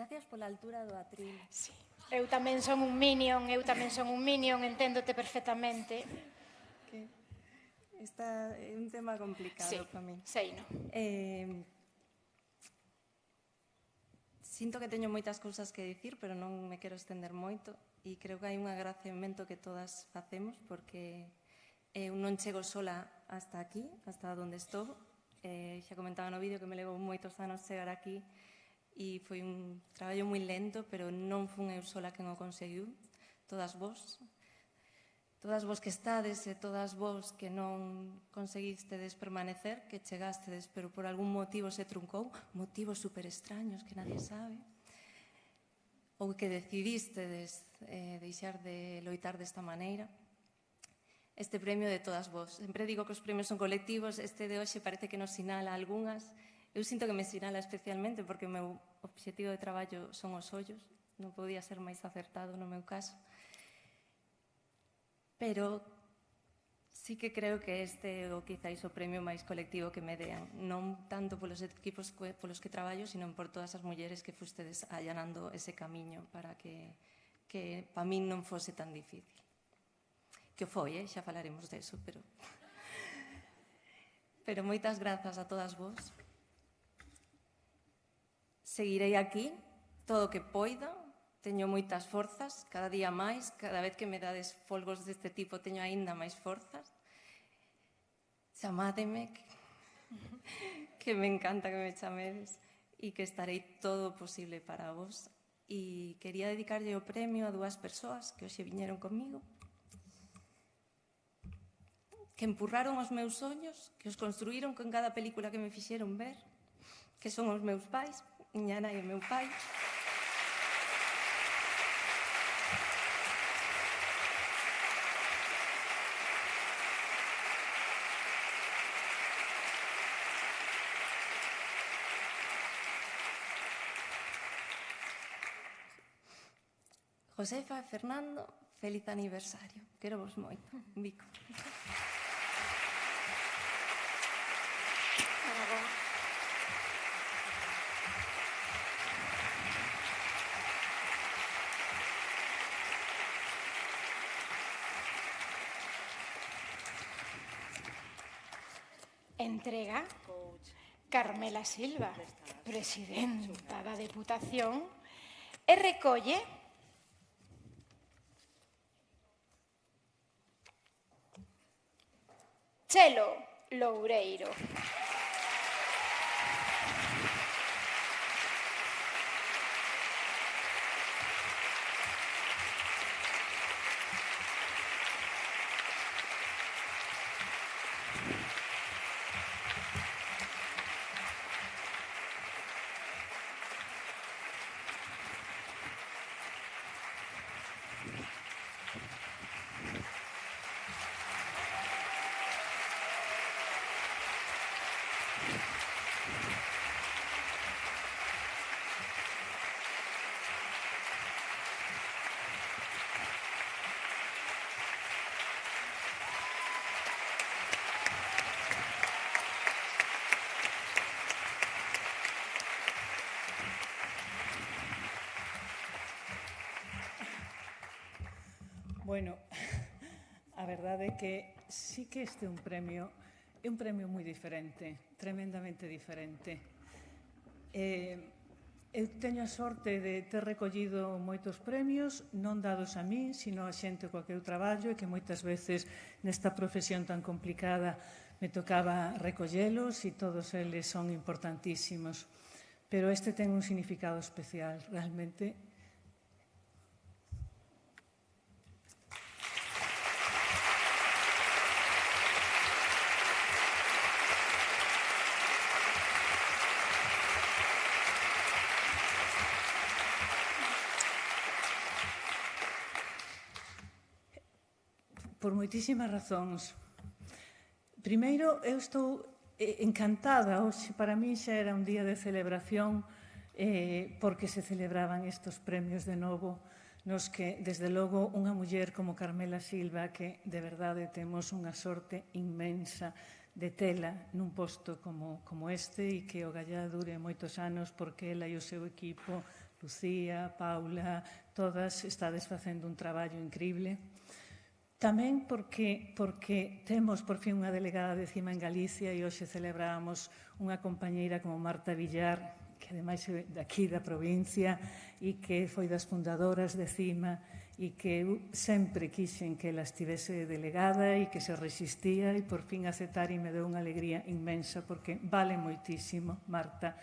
Gracias pola altura do atril. Sí. Eu tamén son un minion, enténdote perfectamente. Esta é un tema complicado para mí. Sei, non? Sinto que teño moitas cousas que dicir, pero non me quero estender moito. e creo que hai un agradecemento que todas facemos porque eu non chego sola hasta aquí, hasta onde estou. Xa comentaba no vídeo que me levou moitos anos chegar aquí e foi un traballo moi lento, pero non fun eu sola quen o conseguiu. Todas vos que estades e todas vos que non conseguistedes permanecer, que chegastedes, pero por algún motivo se truncou, motivos super extraños que nadie sabe, ou que decidistedes deixar de loitar desta maneira. Este premio de todas vos. Sempre digo que os premios son colectivos, este de hoxe parece que nos sinala algunhas. Eu sinto que me sinala especialmente porque o meu obxectivo de traballo son os ollos, non podía ser máis acertado no meu caso. Pero sí que creo que este é o quizáis o premio máis colectivo que me dean, non tanto polos equipos polos que traballo, sino por todas as mulleres que fustedes allanando ese camiño para que para min non fose tan difícil. Que foi, xa falaremos deso, pero moitas grazas a todas vos. Seguirei aquí todo o que poida, teño moitas forzas, cada día máis, cada vez que me dades folgos deste tipo teño aínda máis forzas. Chamádeme, que me encanta que me chamedes e que estarei todo o posible para vos. E quería dedicarlle o premio a dúas persoas que hoxe viñeron comigo, que empurraron os meus soños, que os construíron con cada película que me fixeron ver, que son os meus pais, miña nai e meu pai. Josefa e Fernando, feliz aniversario. Quero vos moito. Un bico. Entrega Carmela Silva, presidenta da Deputación, e recolle Chelo Loureiro. Bueno, a verdade é que sí que este é un premio moi diferente, tremendamente diferente. Eu teño a sorte de ter recollido moitos premios, non dados a mí, sino a xente coa que eu traballo e que moitas veces nesta profesión tan complicada me tocaba recollelos e todos eles son importantísimos. Pero este ten un significado especial, realmente. Por moitísimas razóns. Primeiro, eu estou encantada. Hoxe, para mí, xa era un día de celebración porque se celebraban estes premios de novo, nos que, desde logo, unha muller como Carmela Silva, que de verdade temos unha sorte inmensa de tela nun posto como este e que o gallá dure moitos anos porque ela e o seu equipo, Lucía, Paula, todas estades facendo un traballo increíble. Tamén porque temos por fin unha delegada de CIMA en Galicia e hoxe celebramos unha compañeira como Marta Villar, que ademais é daqui da provincia e que foi das fundadoras de CIMA e que eu sempre quixen que ela estivese delegada e que se resistía e por fin aceptar e me deu unha alegría inmensa porque vale moitísimo, Marta.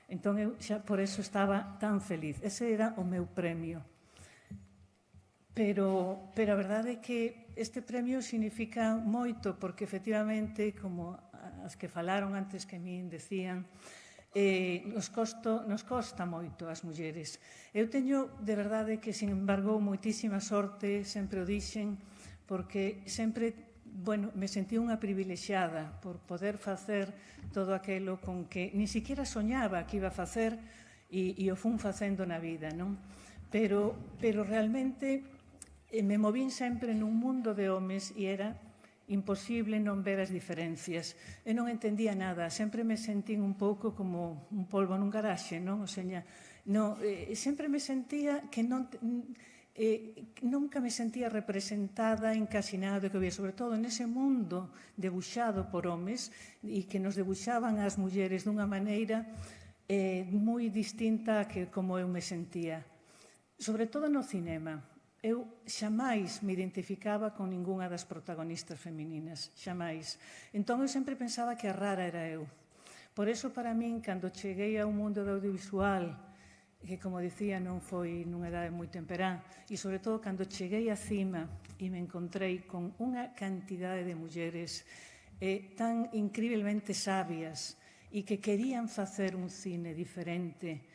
Entón eu xa por eso estaba tan feliz. Ese era o meu premio. Pero a verdade é que este premio significa moito porque efectivamente, como as que falaron antes que min decían, nos costa moito as mulleres. Eu teño, de verdade, que, sin embargo, moitísima sorte, sempre o dixen, porque sempre, me sentí unha privilexiada por poder facer todo aquilo con que ni siquiera soñaba que iba a facer e o fun facendo na vida, non? Pero realmente me movín sempre nun mundo de homes e era imposible non ver as diferencias. Eu non entendía nada, sempre me sentín un pouco como un polvo nun garaxe, non? Sempre me sentía que nunca me sentía representada en casi nada que había, sobre todo nese mundo debuxado por homes e que nos debuxaban as mulleres dunha maneira moi distinta a que como eu me sentía. Sobre todo no cinema. Eu xamais me identificaba con ningunha das protagonistas femininas, xamais. Entón eu sempre pensaba que a rara era eu. Por eso, para min, cando cheguei ao mundo do audiovisual, que, como dicía, non foi nunha idade moi temperá, e, sobre todo, cando cheguei a cima e me encontrei con unha cantidade de mulleres tan increíblemente sabias e que querían facer un cine diferente,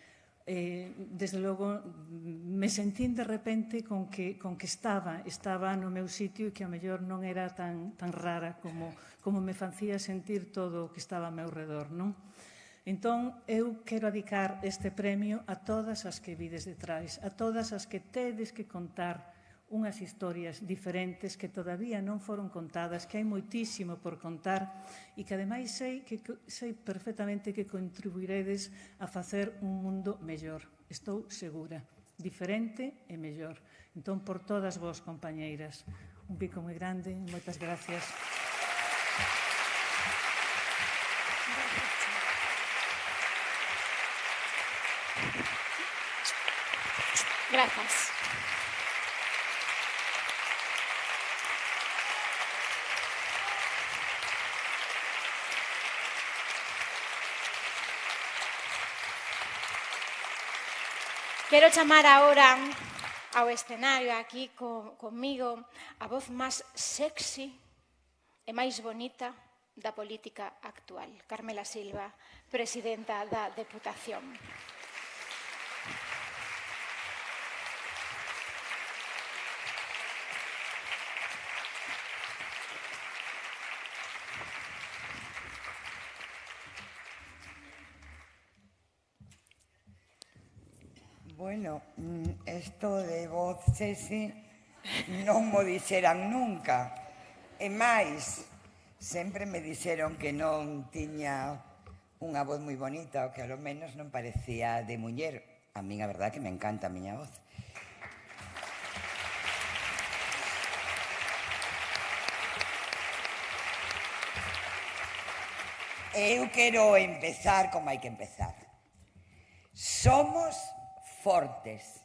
desde logo me sentín de repente con que estaba no meu sitio e que ao mellor non era tan rara como me facía sentir todo o que estaba ao meu redor, non? Entón, eu quero dedicar este premio a todas as que vides detrás, a todas as que tedes que contar unhas historias diferentes que todavía non foron contadas, que hai moitísimo por contar e que ademais sei perfectamente que contribuiredes a facer un mundo mellor. Estou segura, diferente e mellor. Entón, por todas vos, compañeiras, un pico moi grande, moitas gracias. Gracias. Quero chamar agora ao escenario aquí comigo a voz máis sexy e máis bonita da política actual, Carmela Silva, presidenta da Deputación. Bueno, esto de voz sexy non mo dixeran nunca. E máis, sempre me dixeron que non tiña unha voz moi bonita, o que ao menos non parecía de muller. A min a verdade que me encanta a miña voz. Eu quero empezar como hai que empezar. Somos fortes.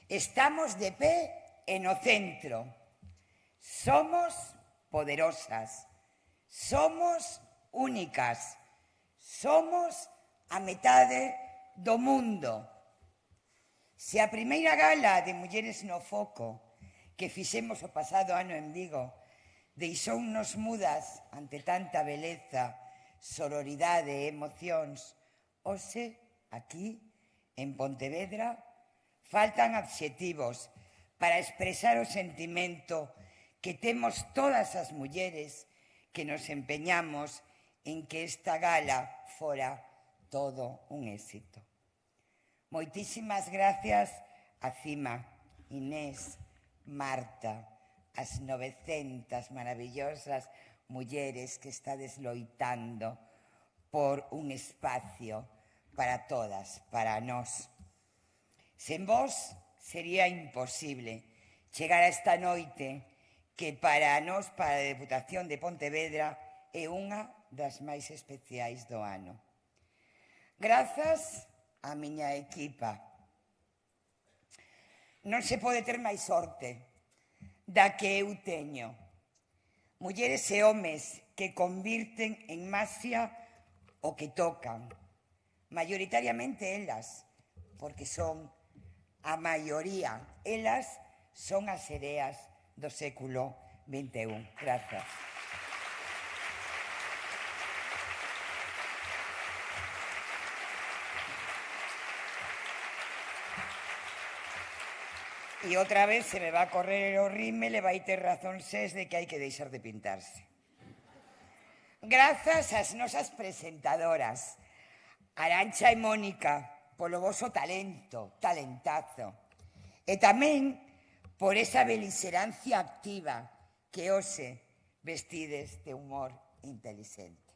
Estamos de pé e no centro. Somos poderosas. Somos únicas. Somos a metade do mundo. Se a primeira gala de Mulleres no Foco que fixemos o pasado ano en Vigo deixounos mudas ante tanta beleza, sororidade e emocións, hoxe, aquí, en Pontevedra, faltan adxetivos para expresar o sentimento que temos todas as mulleres que nos empeñamos en que esta gala fora todo un éxito. Moitísimas gracias a Cima, Inés, Marta, as 900 maravillosas mulleres que estades loitando por un espacio para todas, para nós. Sen vós sería imposible chegar a esta noite que para nós, para a Deputación de Pontevedra, é unha das máis especiais do ano. Grazas á miña equipa. Non se pode ter máis sorte da que eu teño. Mulleres e homes que convirten en maxia o que tocan. Maioritariamente elas, porque son a maioría. Elas son as sereas do século XXI. Grazas. E outra vez se me va a correr o rímel e vai ter razón Sés de que hai que deixar de pintarse. Grazas ás nosas presentadoras, Arantxa e Mónica, polo voso talento, talentazo. E tamén por esa beliserancia activa que hoxe vestides de humor inteligente.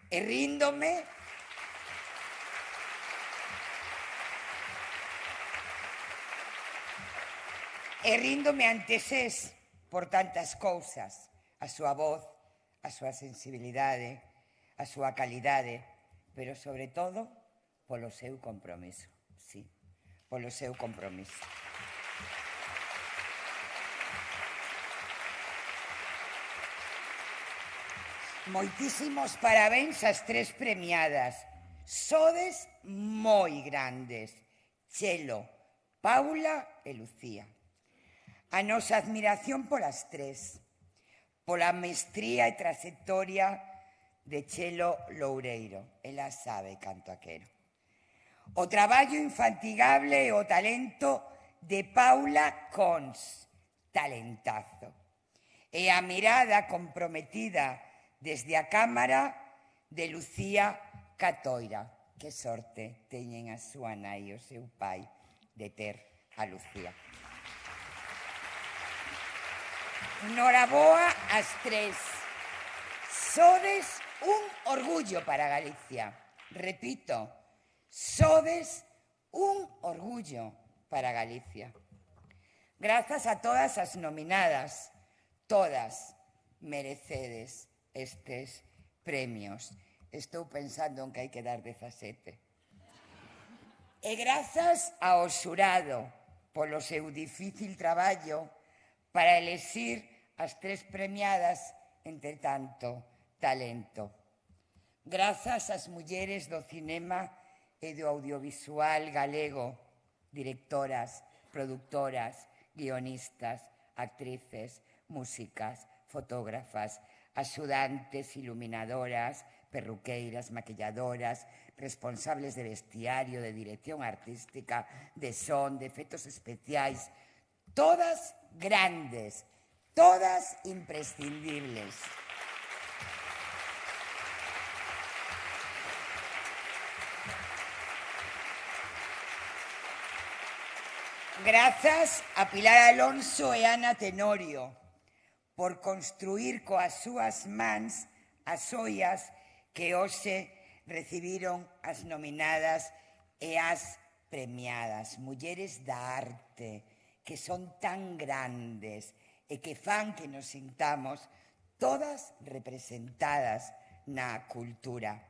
E ríndome ante Sés por tantas cousas, a súa voz, a súa sensibilidade, a súa calidade, pero sobre todo polo seu compromiso, sí, polo seu compromiso. Moitísimos parabéns ás tres premiadas. Sodes moi grandes. Chelo, Paula e Lucía. A nosa admiración polas tres, pola mestría e trayectoria de Chelo Loureiro. Ela sabe canto a quero. O traballo infatigable e o talento de Paula Cons, talentazo. E a mirada comprometida desde a cámara de Lucía Catoira. Que sorte teñen a súa nai e o seu pai de ter a Lucía. Noraboa ás tres. Sodes un orgullo para Galicia. Repito, sodes un orgullo para Galicia. Grazas a todas as nominadas, todas merecedes estes premios. Estou pensando en que hai que dar 17. E grazas ao xurado polo seu difícil traballo para elexir as tres premiadas entre tanto talento. Grazas ás mulleres do cinema e do audiovisual galego, directoras, produtoras, guionistas, actrices, músicas, fotógrafas, axudantes, iluminadoras, perruqueiras, maquilladoras, responsables de vestiario, de dirección artística, de son, de efectos especiais, todas grandes, todas imprescindibles. Grazas a Pilar Alonso e Ana Tenorio por construir coas súas mans as xoias que hoxe recibiron as nominadas e as premiadas. Mulleres da arte que son tan grandes e que fan que nos sintamos todas representadas na cultura.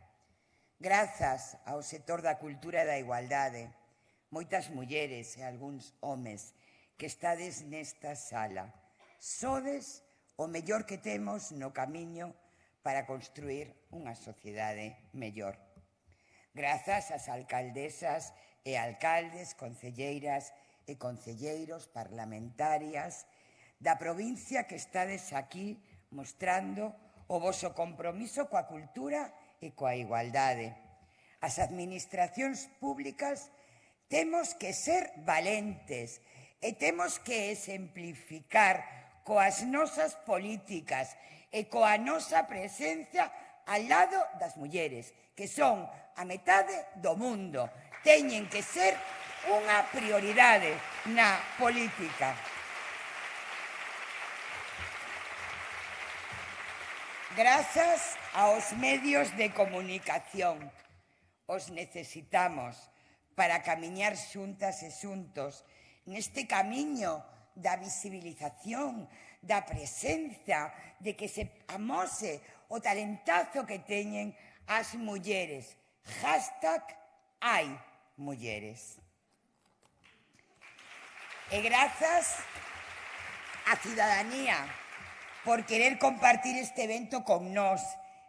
Grazas ao sector da cultura e da igualdade, moitas mulleres e algúns homes que estades nesta sala, sodes o mellor que temos no camiño para construir unha sociedade mellor. Grazas ás alcaldesas e alcaldes, concelleiras e concelleiros, parlamentarias da provincia que estades aquí mostrando o voso compromiso coa cultura e coa igualdade. As administracións públicas temos que ser valentes e temos que exemplificar coas nosas políticas e coa nosa presencia ao lado das mulleres, que son a metade do mundo. Teñen que ser unha prioridade na política. Grazas aos medios de comunicación. Os necesitamos para camiñar xuntas e xuntos neste camiño da visibilización, da presenza, de que se amose o talentazo que teñen as mulleres. #HaiMulleres. E grazas á cidadanía por querer compartir este evento con nós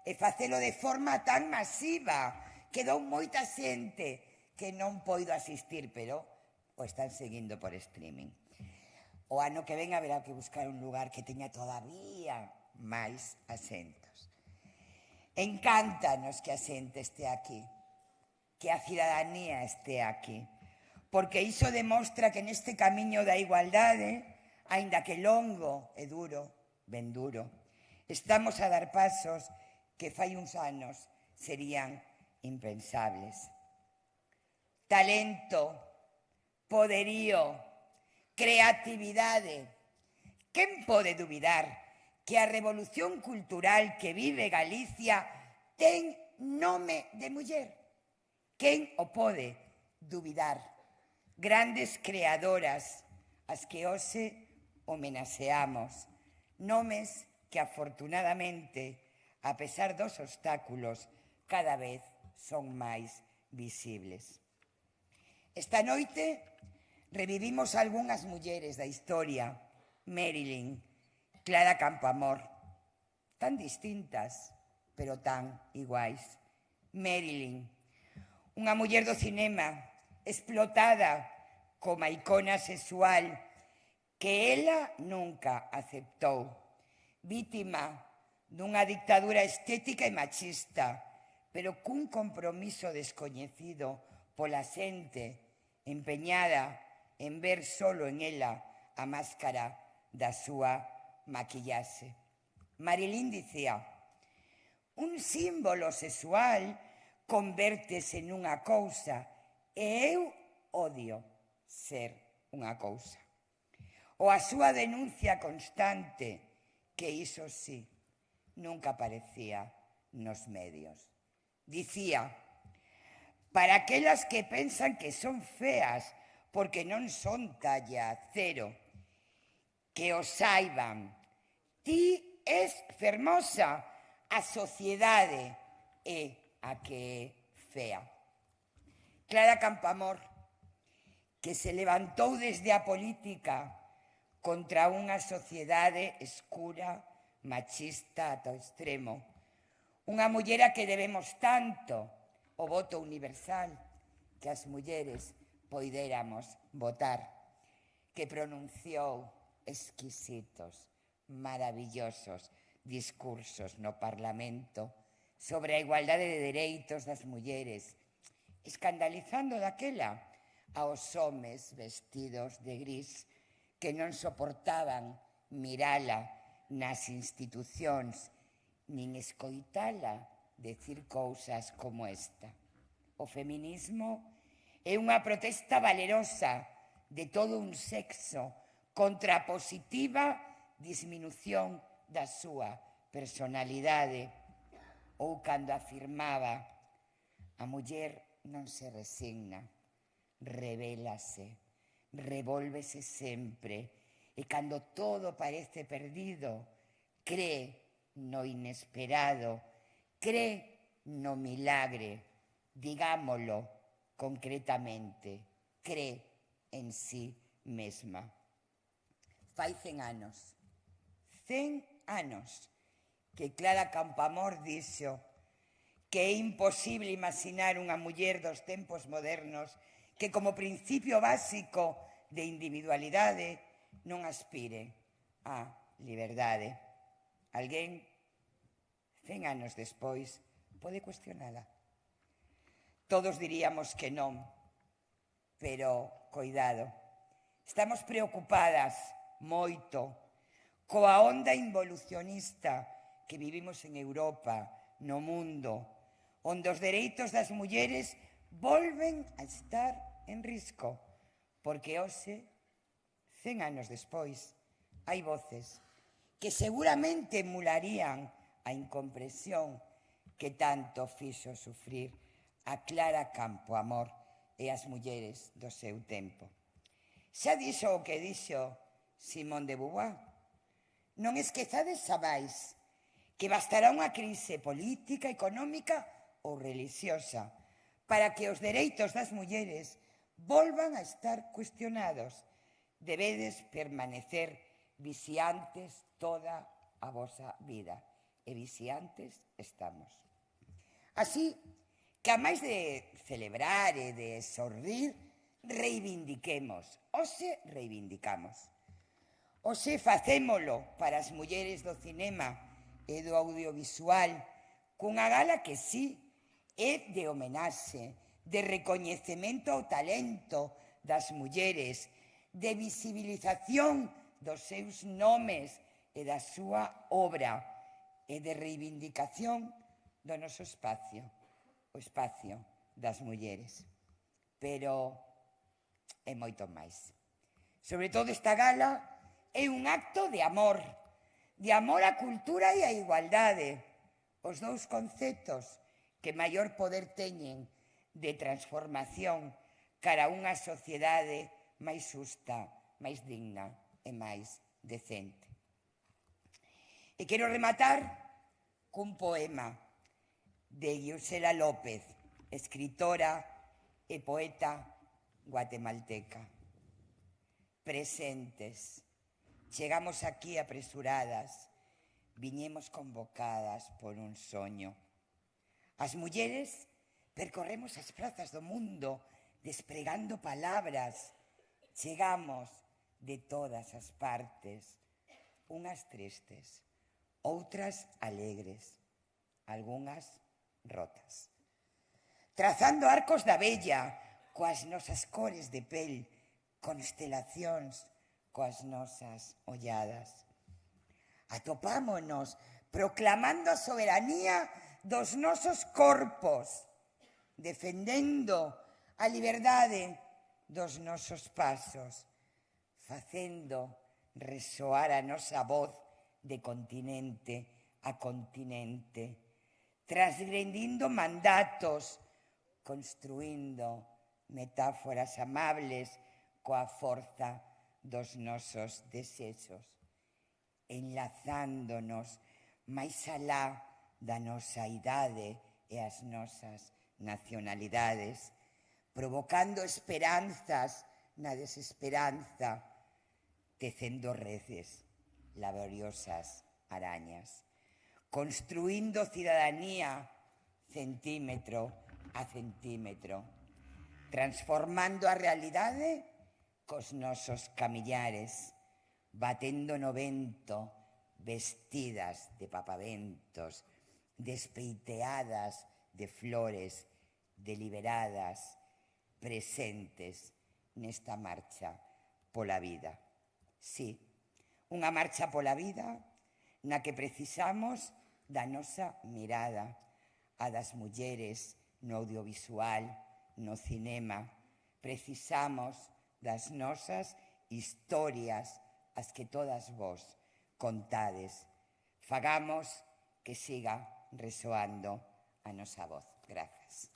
e facelo de forma tan masiva. Quedou moita xente que non poido asistir, pero o están seguindo por streaming. O ano que ven haberá que buscar un lugar que teña todavía máis asentos. Encántanos que a xente este aquí, que a cidadanía este aquí, porque iso demostra que neste camiño da igualdade, aínda que longo e duro, ben duro, estamos a dar pasos que fai uns anos serían impensables. Talento, poderío, creatividade. Quen pode dubidar que a revolución cultural que vive Galicia ten nome de muller? Quen o pode dubidar? Grandes creadoras, as que hoxe homenaxeamos, nomes que afortunadamente, a pesar dos obstáculos, cada vez son máis visibles. Esta noite revivimos algunhas mulleres da historia, Marilyn, Clara Campoamor, tan distintas, pero tan iguais. Marilyn, unha muller do cinema, explotada como icona sexual que ela nunca aceptou, vítima dunha dictadura estética e machista, pero cun compromiso descoñecido pola xente empeñada en ver solo en ela a máscara da súa maquillaxe. Marilyn dicía: un símbolo sexual convértese nunha cousa e eu odio ser unha cousa. Ou a súa denuncia constante, que iso sí, nunca aparecía nos medios. Dicía: para aquelas que pensan que son feas porque non son talla cero, que o saiban, ti es fermosa, a sociedade é a que é fea. Clara Campoamor, que se levantou desde a política contra unha sociedade escura, machista ata o extremo. Unha muller a que debemos tanto, o voto universal, que as mulleres poidéramos votar, que pronunciou exquisitos, maravillosos discursos no Parlamento sobre a igualdade de dereitos das mulleres, escandalizando daquela aos homes vestidos de gris que non soportaban mirala nas institucións nin escoitala decir cousas como esta. O feminismo é unha protesta valerosa de todo un sexo contra a positiva disminución da súa personalidade, ou cando afirmaba: a muller non se resigna, rebélase, revólvese sempre, e cando todo parece perdido, cree no inesperado, cree no milagre, digámolo concretamente, cree en sí mesma. Fai 100 anos que Clara Campoamor dixo que é imposible imaginar unha muller dos tempos modernos que como principio básico de individualidade non aspire á liberdade. Alguén, 100 anos despois, pode cuestionala. Todos diríamos que non, pero coidado. Estamos preocupadas moito coa onda involucionista que vivimos en Europa, no mundo, onde os dereitos das mulleres volven a estar en risco, porque hoxe, 100 anos despois, hai voces que seguramente emularían a incompresión que tanto fixo sufrir a Clara Campoamor e as mulleres do seu tempo. Xa dixo o que dixo Simone de Beauvoir: non esquezades xamais que bastará unha crise política, económica ou religiosa para que os dereitos das mulleres volvan a estar cuestionados. debedes permanecer vixiantes toda a vosa vida. E vixiantes estamos. Así que, a máis de celebrar e de sorrir, reivindiquemos. Hoxe reivindicamos. Hoxe facémolo para as mulleres do cinema e do audiovisual, cunha gala que sí é de homenaxe, de recoñecemento ao talento das mulleres, de visibilización dos seus nomes e da súa obra, e de reivindicación do noso espacio, o espacio das mulleres. Pero é moito máis. Sobre todo esta gala é un acto de amor á cultura e á igualdade, os dous conceptos que maior poder teñen de transformación cara a unha sociedade máis xusta, máis digna e máis decente. E quero rematar cun poema de Giusela López, escritora e poeta guatemalteca. Presentes, chegamos aquí apresuradas, viñemos convocadas por un soño. As mulleres percorremos as prazas do mundo despregando palabras. Chegamos de todas as partes, unhas tristes, outras alegres, algunhas rotas. Trazando arcos da vella, coas nosas cores de pel, constelacións, coas nosas olladas. Atopámonos proclamando a soberanía dos nosos corpos, defendendo a liberdade dos nosos pasos, facendo resoar a nosa voz de continente a continente, transgredindo mandatos, construindo metáforas amables coa forza dos nosos desexos, enlazándonos máis alá da nosa idade e as nosas nacionalidades, provocando esperanzas na desesperanza, tecendo redes, laboriosas arañas, construindo cidadanía centímetro a centímetro, transformando a realidade cos nosos camillares, batendo no vento, vestidas de papaventos, despeiteadas de flores, deliberadas, presentes nesta marcha pola vida. Sí, unha marcha pola vida na que precisamos da nosa mirada, a das mulleres no audiovisual, no cinema. Precisamos das nosas historias, as que todas vos contades. Fagamos que siga resoando a nosa voz. Grazas.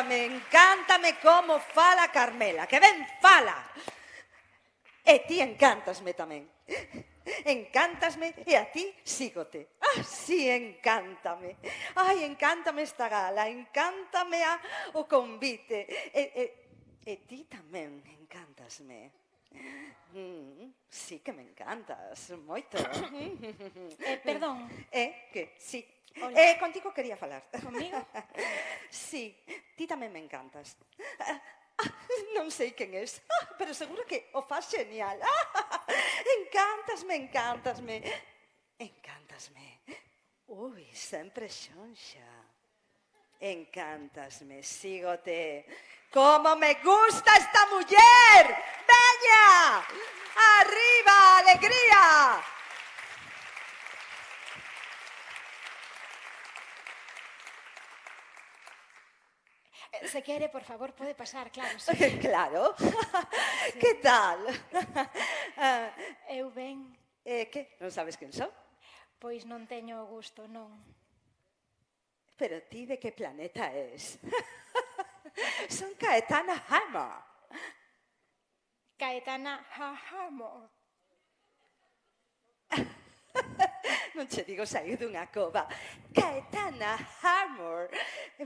Encántame como fala Carmela, que ben fala. E ti encántasme tamén. Encántasme e a ti sígote. Sí, encántame. Ai, encántame esta gala, encántame o convite. E ti tamén encántasme. Sí que me encantas, moito. Perdón. Que sí. Hola. Contigo quería falar. Comigo? Sí, ti tamén me encantas. Non sei quen és, pero seguro que o faz genial. Encántasme. Ui, sempre xonxa. Encántasme, sígote. Como me gusta esta muller! Veña! Arriba, alegría! Se quere, por favor, pode pasar, claro. Sí. Claro. Sí. Que tal? Eu ben. Que? Non sabes quen son? Pois non teño gusto, non. Pero ti de que planeta és? Son Caetana Hammer. Caetana Hammer. Non che digo saír dunha cova. Caetana Hammer.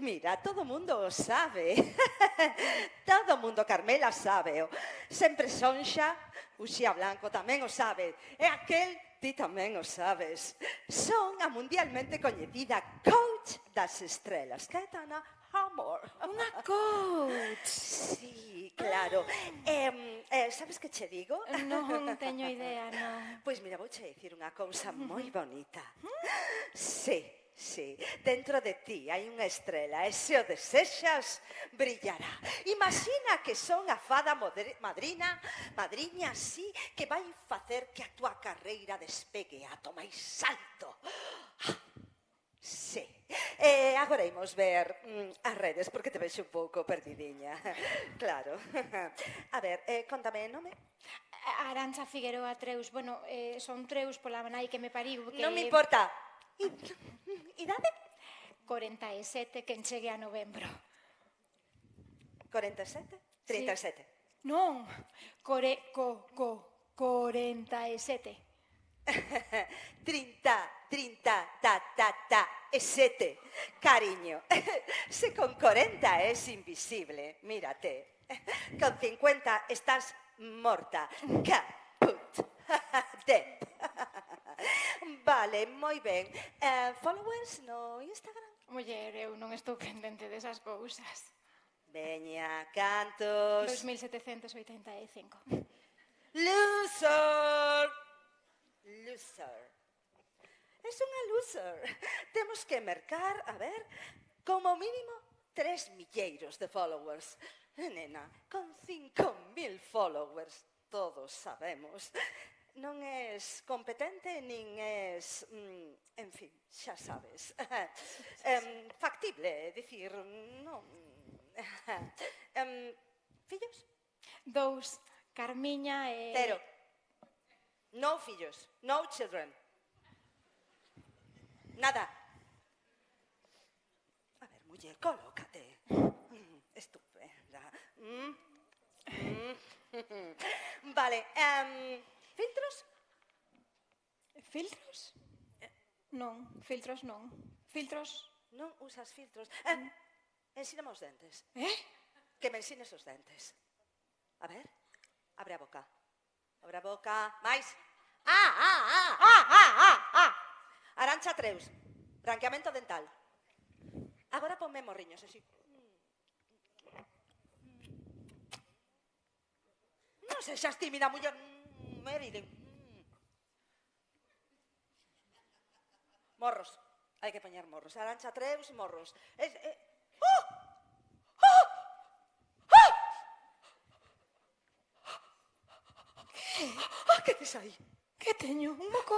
Mira, todo mundo o sabe. Todo mundo, Carmela, sabe. Sempre Sonxa, Uxía Blanco tamén o sabe. E aquel, ti tamén o sabes. Son a mundialmente coñecida coach das estrelas. Caetana Hammer. Unha coach. Sí, claro. Sabes que che digo? Non teño idea, non. Pois mira, vouche dicir unha cousa moi bonita. Sí, sí. Dentro de ti hai unha estrela e se o desexas, brillará. Imagina que son a fada madriña, sí, que vai facer que a túa carreira despegue a to máis alto. Sí. Agora imos ver as redes, porque te vexo un pouco perdidiña. Claro. A ver, contame nome. Arantxa Figueroa Treus. Bueno, son Treus pola nai que me pariu. Non me importa. Idade? 47, que enchegue a novembro. 47? 37? Non, 47. 7, cariño. Se con 40 es invisible, mírate. Con 50 estás morta. Caput. Dead. Vale, moi ben. Followers no Instagram? Muller, eu non estou pendente desas cousas. Veña, cantos. 2785. Loser. Loser. Es unha loser. Temos que mercar, a ver, como mínimo 3 milleiros de followers. Nena, con 5.000 followers, todos sabemos, non és competente nin és, en fin, xa sabes, factible, dicir, non. Fillos? 2, Carmiña e... 0. No fillos, no children. Nada. A ver, muller, colócate. Estupenda. Vale, filtros? Filtros? Non, filtros non. Filtros? Non usas filtros. Ensíname os dentes. Que me ensines os dentes. A ver, abre a boca. Abre a boca. Mais. Arantxa Treus. Branqueamento dental. Agora ponme morriños, así. Non sexas tímida, muller. Meriden. Morros. Hai que poñer morros. Arantxa Treus, morros. Que tes aí? Que teño? Un moco?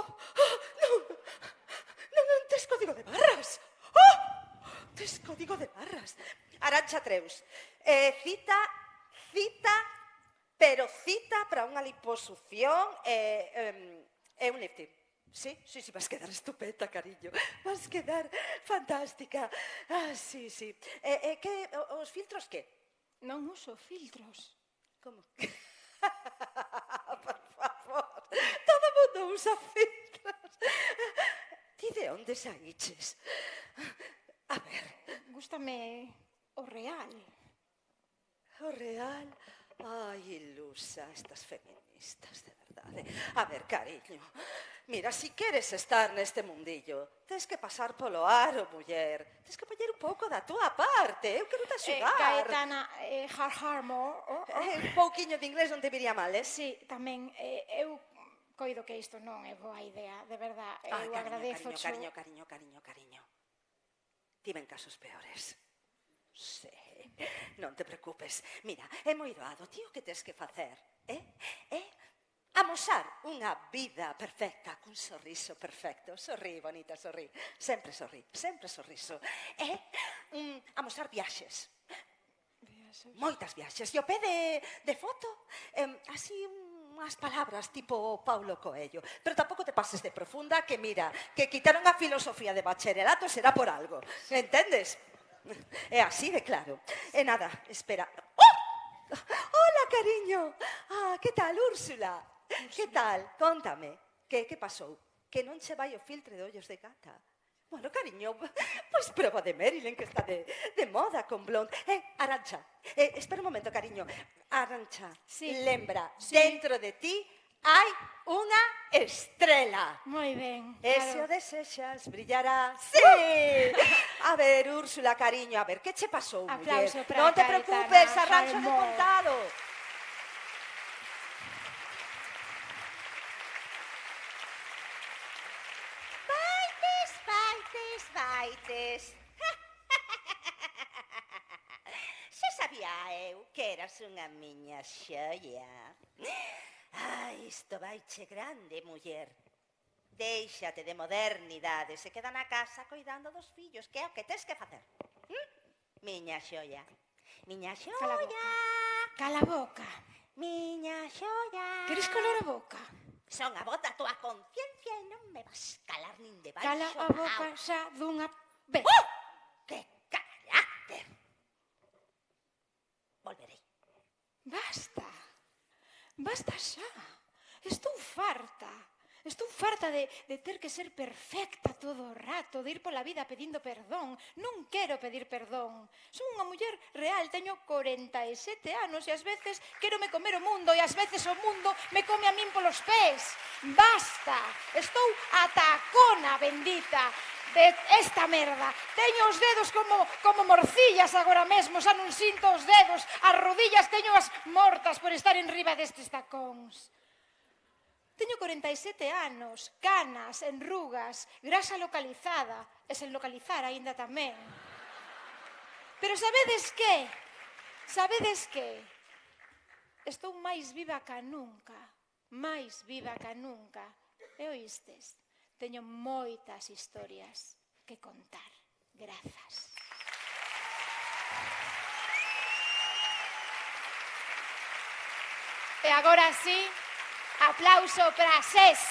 Non, tes código de barras. Tes código de barras. Arantxa Treus. Cita, pero cita para unha liposucción e un lifting. Sí, vas quedar estupenda, cariño. Vas quedar fantástica. Sí. Os filtros que? Non uso filtros. Como? Por favor, todo mundo usa filtros. Ti de onde saíches? A ver. Gústame o real. O real? Ai, ilusa, estas feministas, de verdade. A ver, cariño, mira, si queres estar neste mundillo, tens que pasar polo aro, muller. Tens que poñer un pouco da túa parte. Eu quero te axudar. Caetana Harmore. Un pouquiño de inglés non te viría mal, eh? Sí, tamén. Eu coido que isto non é boa idea, de verdad. Eu agradezo. Cariño. Tiven casos peores. Sí, non te preocupes. Mira, é moi doado, tío, que tes que facer, amosar unha vida perfecta, cun sorriso perfecto. Sorrí, bonita, sorrí. Sempre sorriso. Amosar viaxes. Moitas viaxes. E o pé de foto, así unhas palabras tipo Paulo Coelho. Pero tampouco te pases de profunda, que mira, que quitaron a filosofía de bacharelato será por algo. Entendes? É así de claro. E nada, espera. ¡Oh! Hola, cariño. Que tal, Úrsula? Que tal? Contame. Que pasou? Que non che vai o filtre de ollos de gata? Bueno, cariño, pois proba de Marilyn, que está de moda con blonde. Arantxa, espera un momento, cariño. Arantxa, lembra, dentro de ti hai unha estrela. Moi ben. E se o desexas, brillará. Sí! A ver, Úrsula, cariño, a ver, que che pasou, muller? Aplauso para Non te Caetana, preocupes, arranxo de Salmón. contado. Vaites. Xa sabía eu que eras unha miña xoia. Ai, isto vaiche grande, muller. Déixate de modernidade, se queda na casa coidando dos fillos, que é o que tes que facer. Miña xoia. Miña xoia. Cala a boca. Miña xoia. Queres colar a boca? Son a voz da tua conciencia e non me vas calar nin debaixo. Cala a boca xa dunha vez. Que carácter! Volverei. Basta. Basta xa. Estou farta. Estou farta de ter que ser perfecta todo o rato, de ir pola vida pedindo perdón. Non quero pedir perdón. Son unha muller real, teño 47 anos e ás veces quero me comer o mundo e ás veces o mundo me come a min polos pés. Basta. Estou ata a cona bendita de esta merda. Teño os dedos como morcillas agora mesmo, xa non sinto os dedos. As rodillas teño as mortas por estar en riba destes tacóns. Teño 47 anos, canas, enrugas, grasa localizada, e sen localizar aínda tamén. Pero sabedes que? Sabedes que? Estou máis viva ca nunca, máis viva ca nunca. E oístes? Teño moitas historias que contar. Grazas. E agora sí, aplauso para SES.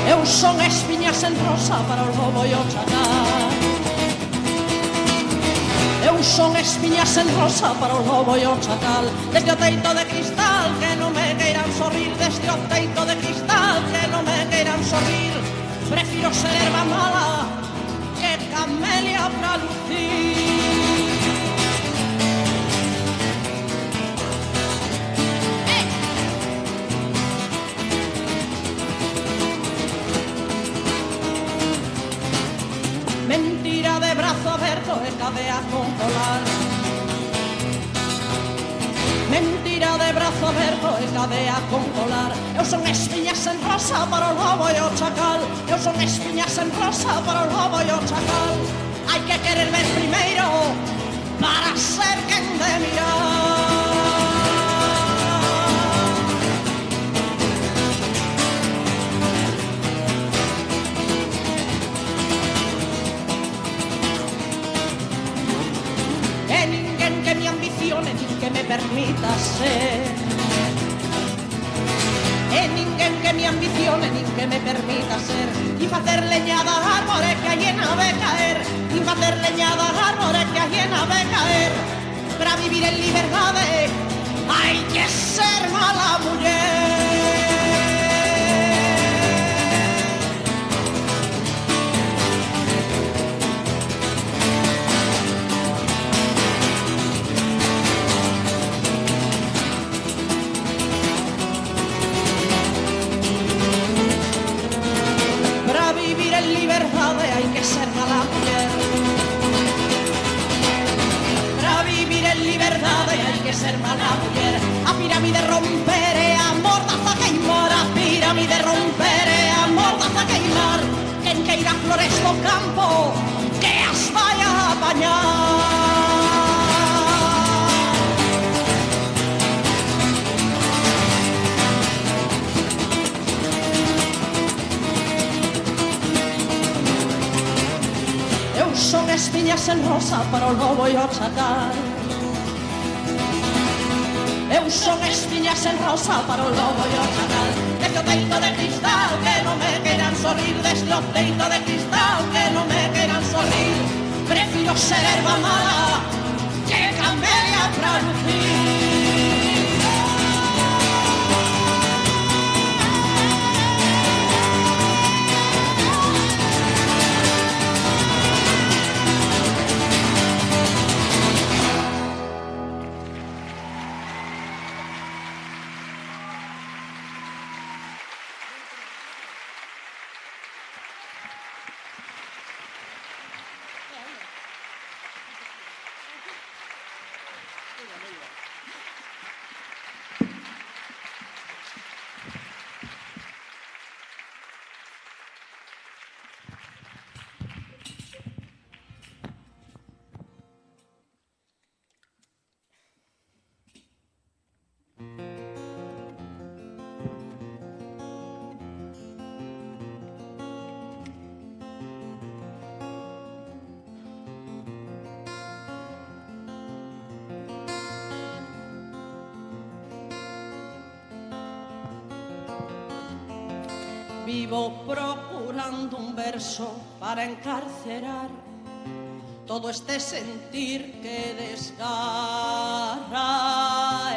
Eu son espiñas en rosa para o lobo e o chacal. Eu son espiñas en rosa para o lobo e o chacal. Desde o teito de cristal que non me queiran sorrir, desde o teito de cristal que non me queiran sorrir. Prefiro ser herba mala que camelia pra lucir. Mentira de brazo aberto e cadea con colar. Mentira de brazo aberto e cadea con colar. Eu son espiñas en rosa para o lobo e o chacal. Eu son espiñas en rosa para o lobo e o chacal. Hai que querer ver primeiro para ser quen de mirar. Que me ambicione nin que me permita ser. E ninguén que me ambicione nin que me permita ser. Y facer leña da árbore que allí na ve caer. Y facer leña da árbore que allí na ve caer. Para vivir en liberdade hai que ser mala muller. En liberdade hai que ser mala muller. Para vivir en liberdade hai que ser mala muller. A pirámide romper e a mordaza queimar. A pirámide romper en rosa para o lobo e o chacal. Eu son espiñas en rosa para o lobo e o chacal. Desde o teito de cristal que non me queiran sorrir, desde o teito de cristal que non me queiran sorrir. Prefiro ser erva mala que camelia pra lucir. Vivo procurando un verso para encarcerar todo este sentir que desgarra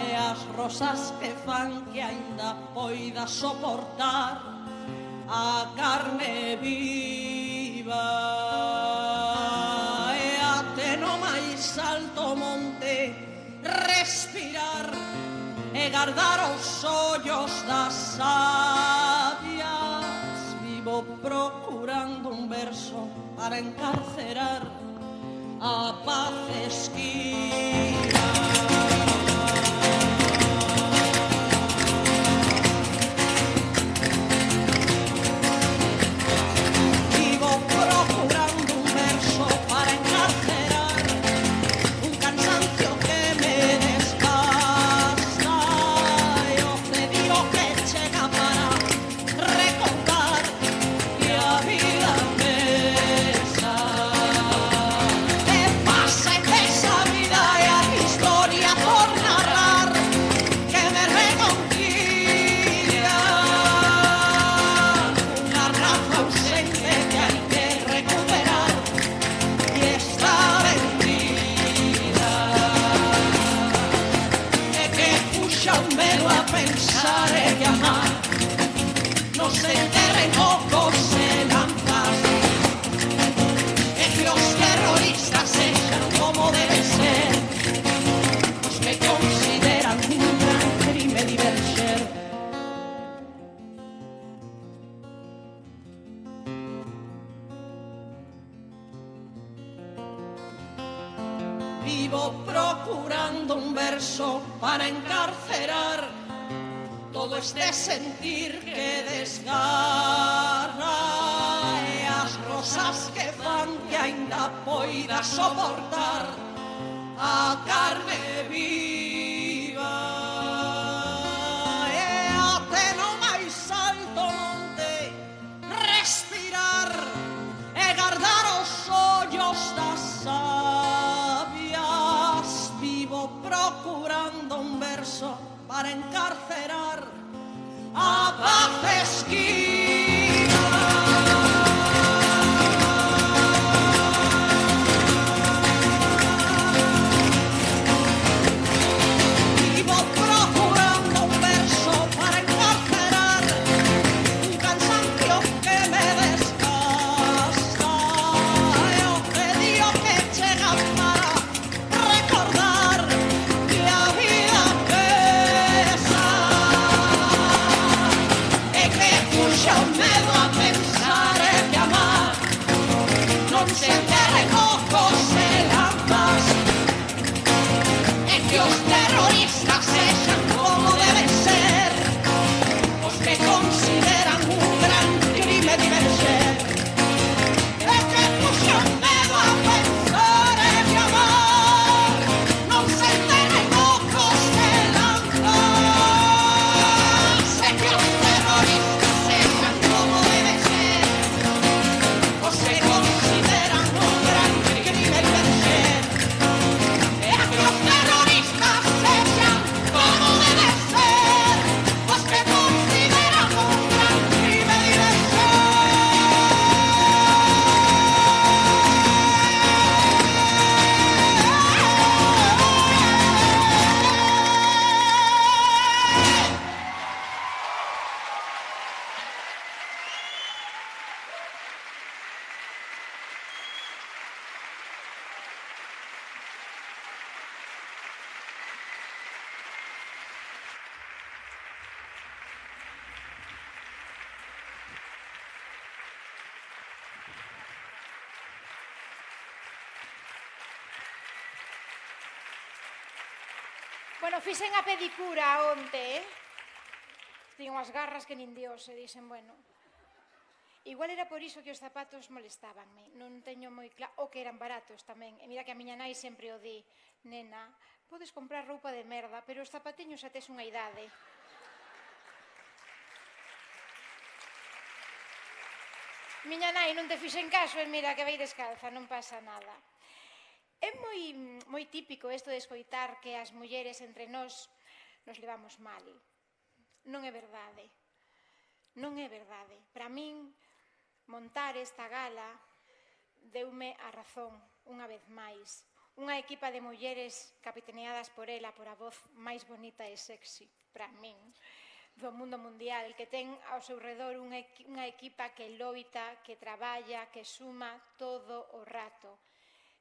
e as rosas que fan que aínda poida soportar a carne viva e até no máis alto monte respirar e guardar os ollos das sabias. Vivo procurando un verso para encarcerar a paz esquiva. Vivo procurando un verso para encarcerar un cansancio que me desgasta e o cedio que chega para recordar que a vida pesa. E pasa e pesa a vida e a historia por narrar que me reconcilia unha raza ausente que hai que recuperar e está vendida e que puxa o medo a pensar e que amar non se enterren ocos e lanzas e que os terroristas sexan como deben ser os que consideran un gran crime diverger. Vivo procurando un verso para encarcerar todo este sentir que desgarra e as rosas que fan que aínda poida soportar a carne viva e até no máis alto monte respirar e guardar os ollos das sabias. Vivo procurando un verso para encarcerar a paz esquiva. Bueno, fixen a pedicura onte, tiñen unhas garras que nin Dios, e dixen, bueno, igual era por iso que os zapatos molestabanme, non teño moi claro, o que eran baratos tamén, e mira que a miña nai sempre o di, nena, podes comprar roupa de merda, pero os zapatiños xa tes unha idade. Miña nai non te fixen caso e mira que vai descalza, non pasa nada. É moi típico isto de escoitar que as mulleres entre nós nos levamos mal. Non é verdade. Non é verdade. Para min, montar esta gala deume a razón unha vez máis. Unha equipa de mulleres capitaneadas por ela, por a voz máis bonita e sexy, para min, do mundo mundial, que ten ao seu redor unha equipa que loita, que traballa, que suma todo o rato.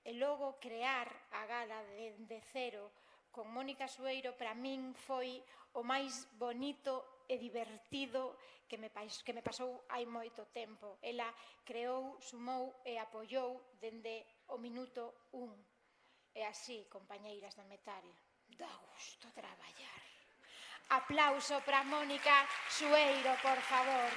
E logo crear a gala de cero con Mónica Sueiro para min foi o máis bonito e divertido que me pasou hai moito tempo. Ela creou, sumou e apoiou dende o minuto 1. E así, compañeiras da Metaria, dá gusto traballar. Aplauso para Mónica Sueiro, por favor.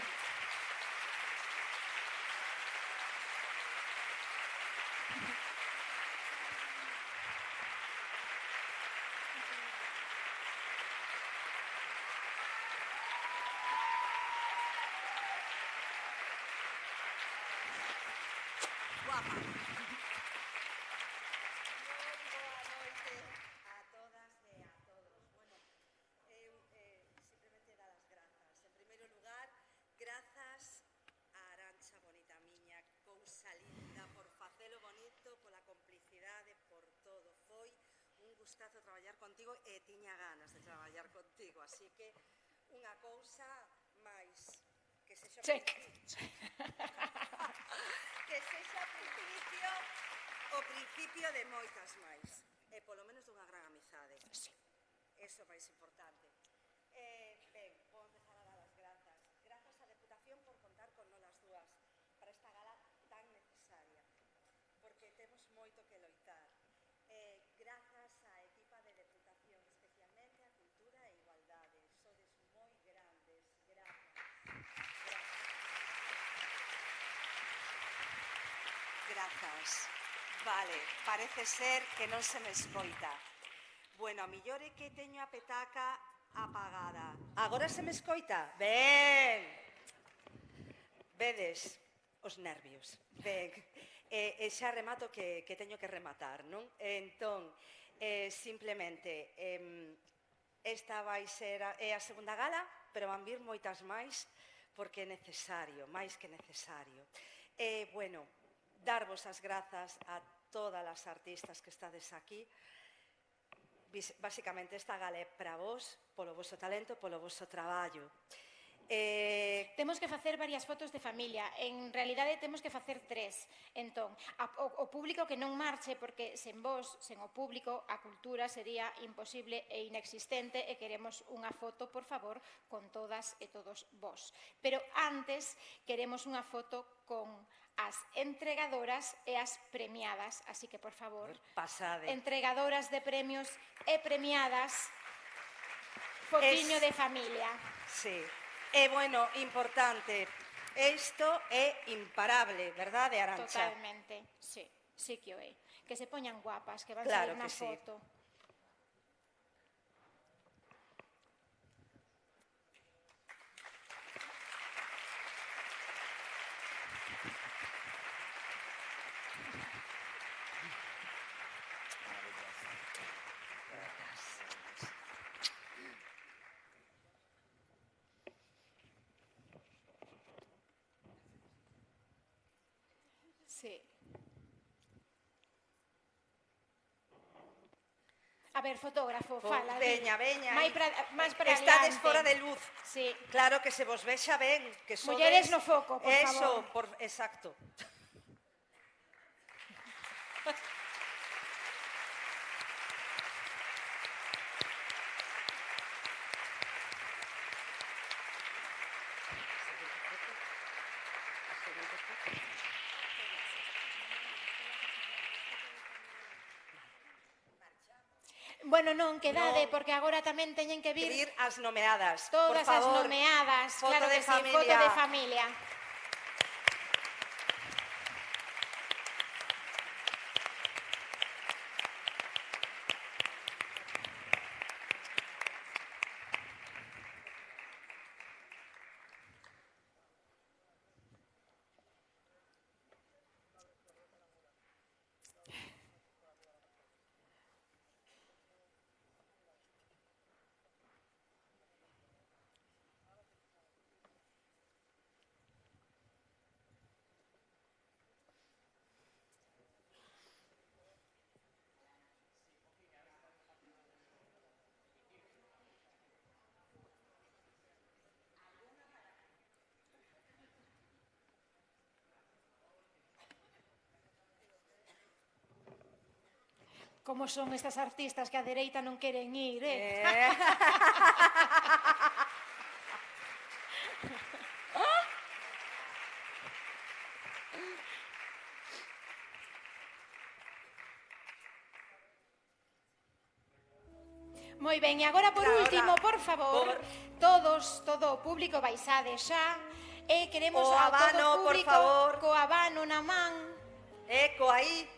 Gustazo traballar contigo e tiña ganas de traballar contigo, así que unha cousa máis que sexa check. Que sexa o principio de moitas máis e polo menos dunha gran amizade. Eso é máis importante. Ben, vou empezar a dar as grazas. Grazas á Deputación por contar con nós as dúas para esta gala tan necesaria, porque temos moito que loitar. Grazas á equipa de Deputación, especialmente a Cultura e Igualdade. Sodes moi grandes. Grazas. Vale, parece ser que non se me escoita. Bueno, a millor é que teño a petaca apagada. Agora se me escoita? Ben. Vedes os nervios. Ben. E xa remato que teño que rematar, non? Entón, simplemente, esta vai ser a segunda gala, pero van vir moitas máis, porque é necesario, máis que necesario. Bueno, darvos as grazas a todas as artistas que estades aquí. Básicamente, esta gala é para vos, polo vosso talento, polo vosso traballo. Temos que facer varias fotos de familia. En realidade temos que facer 3. Entón, o público que non marche, porque sen vos, sen o público, a cultura sería imposible e inexistente, e queremos unha foto, por favor, con todas e todos vos. Pero antes queremos unha foto con as entregadoras e as premiadas, así que, por favor, pasade. Entregadoras de premios e premiadas, fotiño de familia. Sí. E, bueno, importante, isto é imparable, verdade, Arantxa? Totalmente, sí, sí que o é. Que se poñan guapas, que van claro sair na sí. foto. Sí. A ver, fotógrafo, fala. Veña. Máis para Estades adiante. fora de luz. Sí. Claro que se vos vexa ben. Que sodes... Mulleres no foco, por favor. Exacto. Bueno, non, quedade, porque agora tamén teñen que vir... Que vir as nomeadas, Todas por favor. as nomeadas, Foto claro de que sí, familia. foto de familia. Como son estas artistas que a dereita non queren ir, Moi ben, e agora por último, por favor, todo o público baixade xa, e queremos O a abano, todo o por público favor. co abano na man. Eco aí.